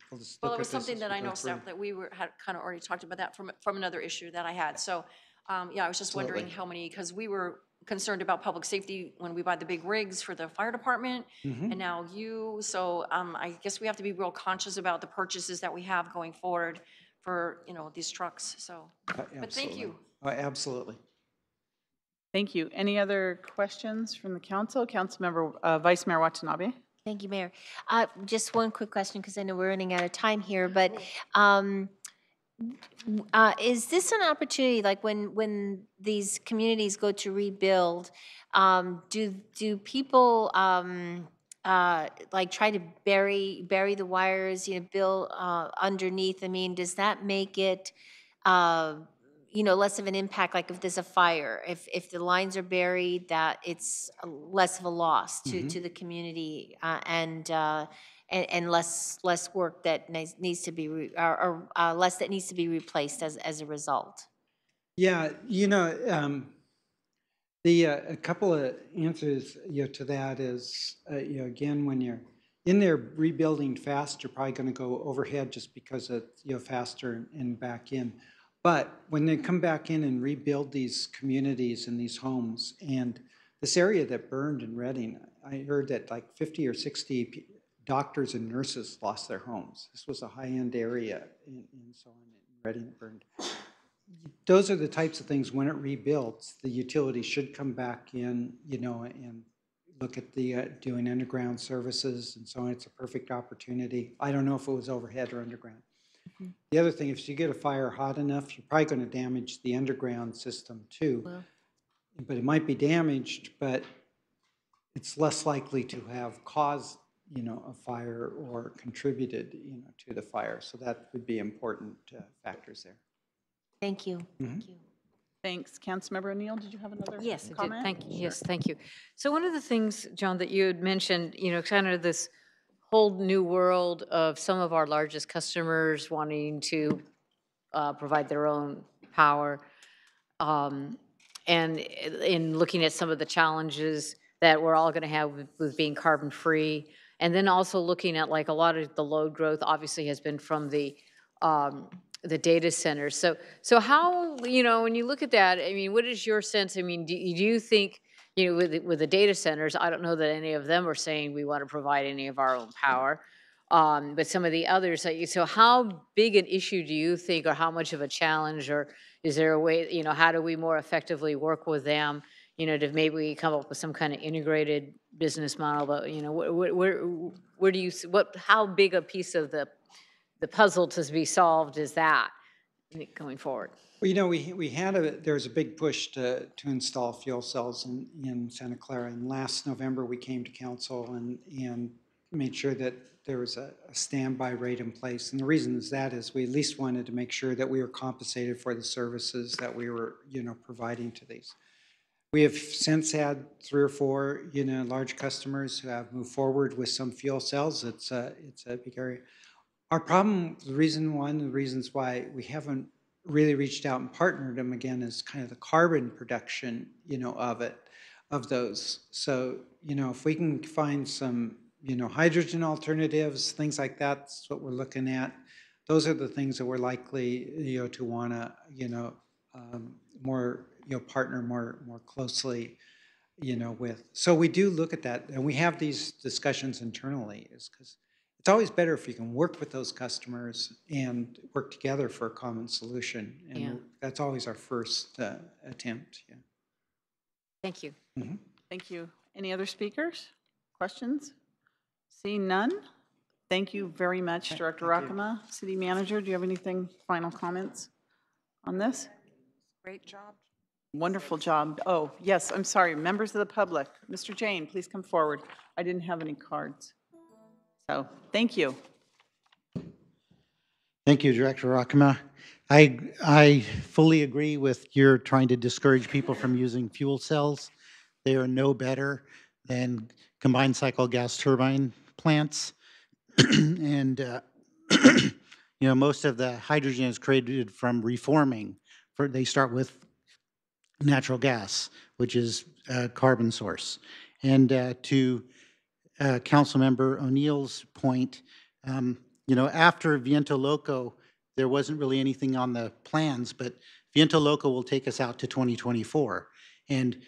Speaker 4: we'll just
Speaker 6: Well,
Speaker 4: look
Speaker 6: it was
Speaker 4: at this
Speaker 6: something
Speaker 4: as
Speaker 6: that
Speaker 4: we
Speaker 6: I
Speaker 4: go
Speaker 6: know,
Speaker 4: through.
Speaker 6: Steph, that had kind of already talked about that from another issue that I had. So, yeah, I was just wondering
Speaker 4: Absolutely.
Speaker 6: how many, because we were concerned about public safety when we buy the big rigs for the fire department, and now you. So I guess we have to be real conscious about the purchases that we have going forward for, these trucks. So, but thank you.
Speaker 4: Absolutely.
Speaker 1: Thank you. Any other questions from the council? Councilmember, Vice Mayor Watanabe?
Speaker 7: Thank you, Mayor. Just one quick question, because I know we're running out of time here, but is this an opportunity, like when these communities go to rebuild, do people like try to bury the wires, build underneath? I mean, does that make it less of an impact? Like if there's a fire, if the lines are buried, that it's less of a loss to the community, and less work that needs to be or less that needs to be replaced as a result.
Speaker 4: Yeah, a couple of answers to that is again, when you're in there rebuilding fast, you're probably going to go overhead just because it's faster and back in. But when they come back in and rebuild these communities and these homes, and this area that burned in Reading, I heard that like 50 or 60 doctors and nurses lost their homes. This was a high-end area and so on in Reading that burned. Those are the types of things, when it rebuilds, the utility should come back in, and look at the doing underground services and so on. It's a perfect opportunity. I don't know if it was overhead or underground. The other thing, if you get a fire hot enough, you're probably going to damage the underground system too.
Speaker 7: Well,
Speaker 4: But it might be damaged, but it's less likely to have caused, a fire or contributed, to the fire. So that would be important factors there.
Speaker 7: thank you. Thank you.
Speaker 1: Thanks. Councilmember O'Neill, did you have another
Speaker 5: Yes, I did.
Speaker 1: comment?
Speaker 5: Thank you. Yes, thank you. So one of the things, John, that you had mentioned, kind of this whole new world of some of our largest customers wanting to provide their own power. And in looking at some of the challenges that we're all going to have with being carbon free. And then also looking at like a lot of the load growth obviously has been from the data centers. So how, when you look at that, I mean, what is your sense? I mean, do you think, with the data centers, I don't know that any of them are saying we want to provide any of our own power. But some of the others, so how big an issue do you think, or how much of a challenge, or is there a way, how do we more effectively work with them, to maybe come up with some kind of integrated business model? But, where do you, how big a piece of the puzzle to be solved is that going forward?
Speaker 4: Well, there's a big push to install fuel cells in Santa Clara. And last November, we came to council and made sure that there was a standby rate in place. And the reason is we at least wanted to make sure that we were compensated for the services that we were, providing to these. We have since had 3 or 4, large customers who have moved forward with some fuel cells. It's a big area. Our problem, one of the reasons why we haven't really reached out and partnered them again is kind of the carbon production, of those. So, if we can find some, hydrogen alternatives, things like that, that's what we're looking at. Those are the things that we're likely, to want to, more, partner more closely, with. So we do look at that, and we have these discussions internally, is because it's always better if you can work with those customers and work together for a common solution. And
Speaker 5: Yeah.
Speaker 4: that's always our first attempt. Yeah.
Speaker 5: Thank you.
Speaker 4: Mm-hmm.
Speaker 1: Thank you. Any other speakers? Questions? Seeing none? Thank you very much, Director
Speaker 4: thank you.
Speaker 1: Rakama. City Manager, do you have anything, final comments on this?
Speaker 3: Great job.
Speaker 1: Wonderful job. Oh, yes, I'm sorry, members of the public. Mr. Jane, please come forward. I didn't have any cards. So, thank you.
Speaker 8: Thank you, Director Rakama. I fully agree with your trying to discourage people from using fuel cells. They are no better than combined cycle gas turbine plants. And, most of the hydrogen is created from reforming. They start with natural gas, which is a carbon source. And to Councilmember O'Neill's point, after Viento Loco, there wasn't really anything on the plans, but Viento Loco will take us out to 2024. And,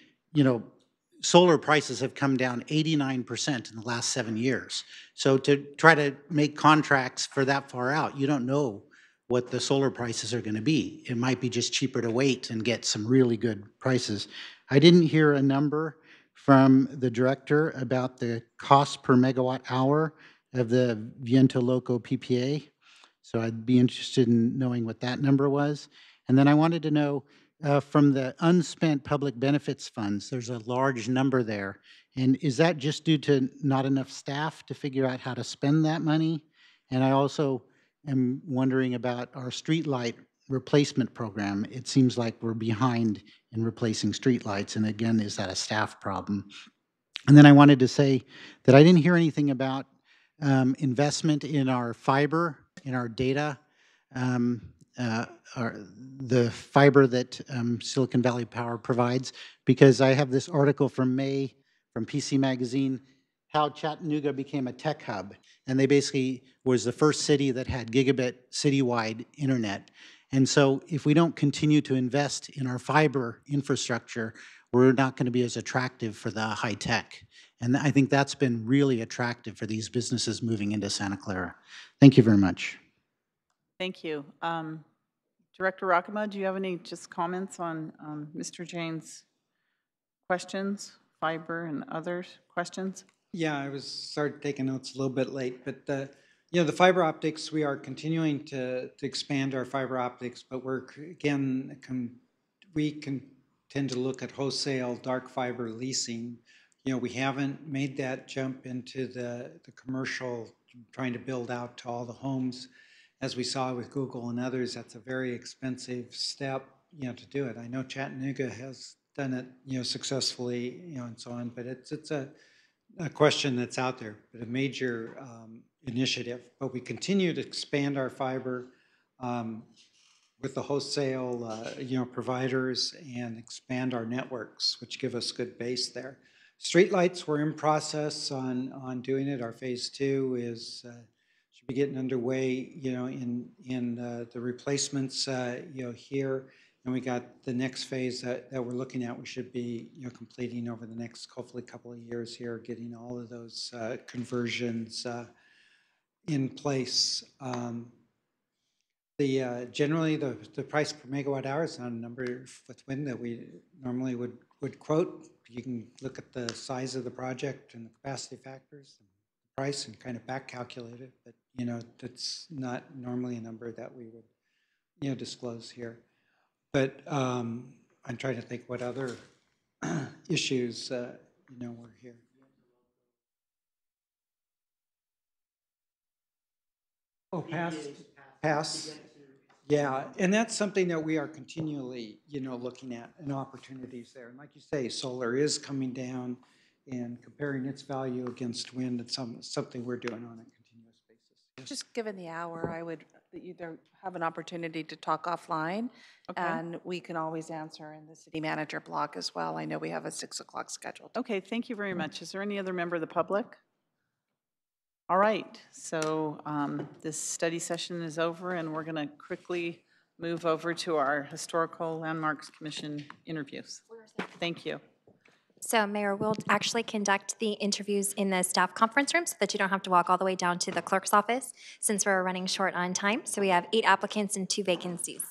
Speaker 8: solar prices have come down 89% in the last 7 years. So to try to make contracts for that far out, you don't know what the solar prices are going to be. It might be just cheaper to wait and get some really good prices. I didn't hear a number from the director about the cost per megawatt hour of the Viento Loco PPA. So I'd be interested in knowing what that number was. And then I wanted to know from the unspent public benefits funds, there's a large number there. And is that just due to not enough staff to figure out how to spend that money? And I also am wondering about our streetlight replacement program. It seems like we're behind in replacing streetlights. And again, is that a staff problem? And then I wanted to say that I didn't hear anything about investment in our fiber, in our data, the fiber that Silicon Valley Power provides, because I have this article from May from PC Magazine, how Chattanooga became a tech hub. And they basically was the first city that had gigabit citywide internet. And so if we don't continue to invest in our fiber infrastructure, we're not going to be as attractive for the high tech. And I think that's been really attractive for these businesses moving into Santa Clara. Thank you very much.
Speaker 1: Thank you. Director Rakama, do you have any just comments on Mr. Jane's questions, fiber and others questions?
Speaker 4: Yeah, I started taking notes a little bit late, but the fiber optics, we are continuing to expand our fiber optics, but we can tend to look at wholesale dark fiber leasing. We haven't made that jump into the commercial, trying to build out to all the homes. As we saw with Google and others, that's a very expensive step, to do it. I know Chattanooga has done it, successfully, and so on, but it's a question that's out there, but a major initiative. But we continue to expand our fiber with the wholesale, providers, and expand our networks, which give us good base there. Streetlights, we're in process on doing it. Our phase 2 is should be getting underway, in the replacements, here. And we got the next phase that we're looking at. We should be, completing over the next, hopefully, couple of years here, getting all of those conversions in place. Generally, the price per megawatt hour is not a number with wind that we normally would quote. You can look at the size of the project and the capacity factors, and the price, and kind of back calculate it. But that's not normally a number that we would disclose here. But I'm trying to think what other issues were here. Oh, pass. Yeah, and that's something that we are continually, looking at and opportunities there. And like you say, solar is coming down and comparing its value against wind. It's something we're doing on a continuous basis. Yes.
Speaker 3: Just given the hour, I would either have an opportunity to talk offline,
Speaker 1: Okay.
Speaker 3: and we can always answer in the city manager blog as well. I know we have a 6 o'clock scheduled.
Speaker 1: Okay, thank you very much. Is there any other member of the public? All right, so this study session is over, and we're going to quickly move over to our Historical Landmarks Commission interviews. Thank you.
Speaker 2: So Mayor, we'll actually conduct the interviews in the staff conference room so that you don't have to walk all the way down to the clerk's office since we're running short on time. So we have 8 applicants and 2 vacancies.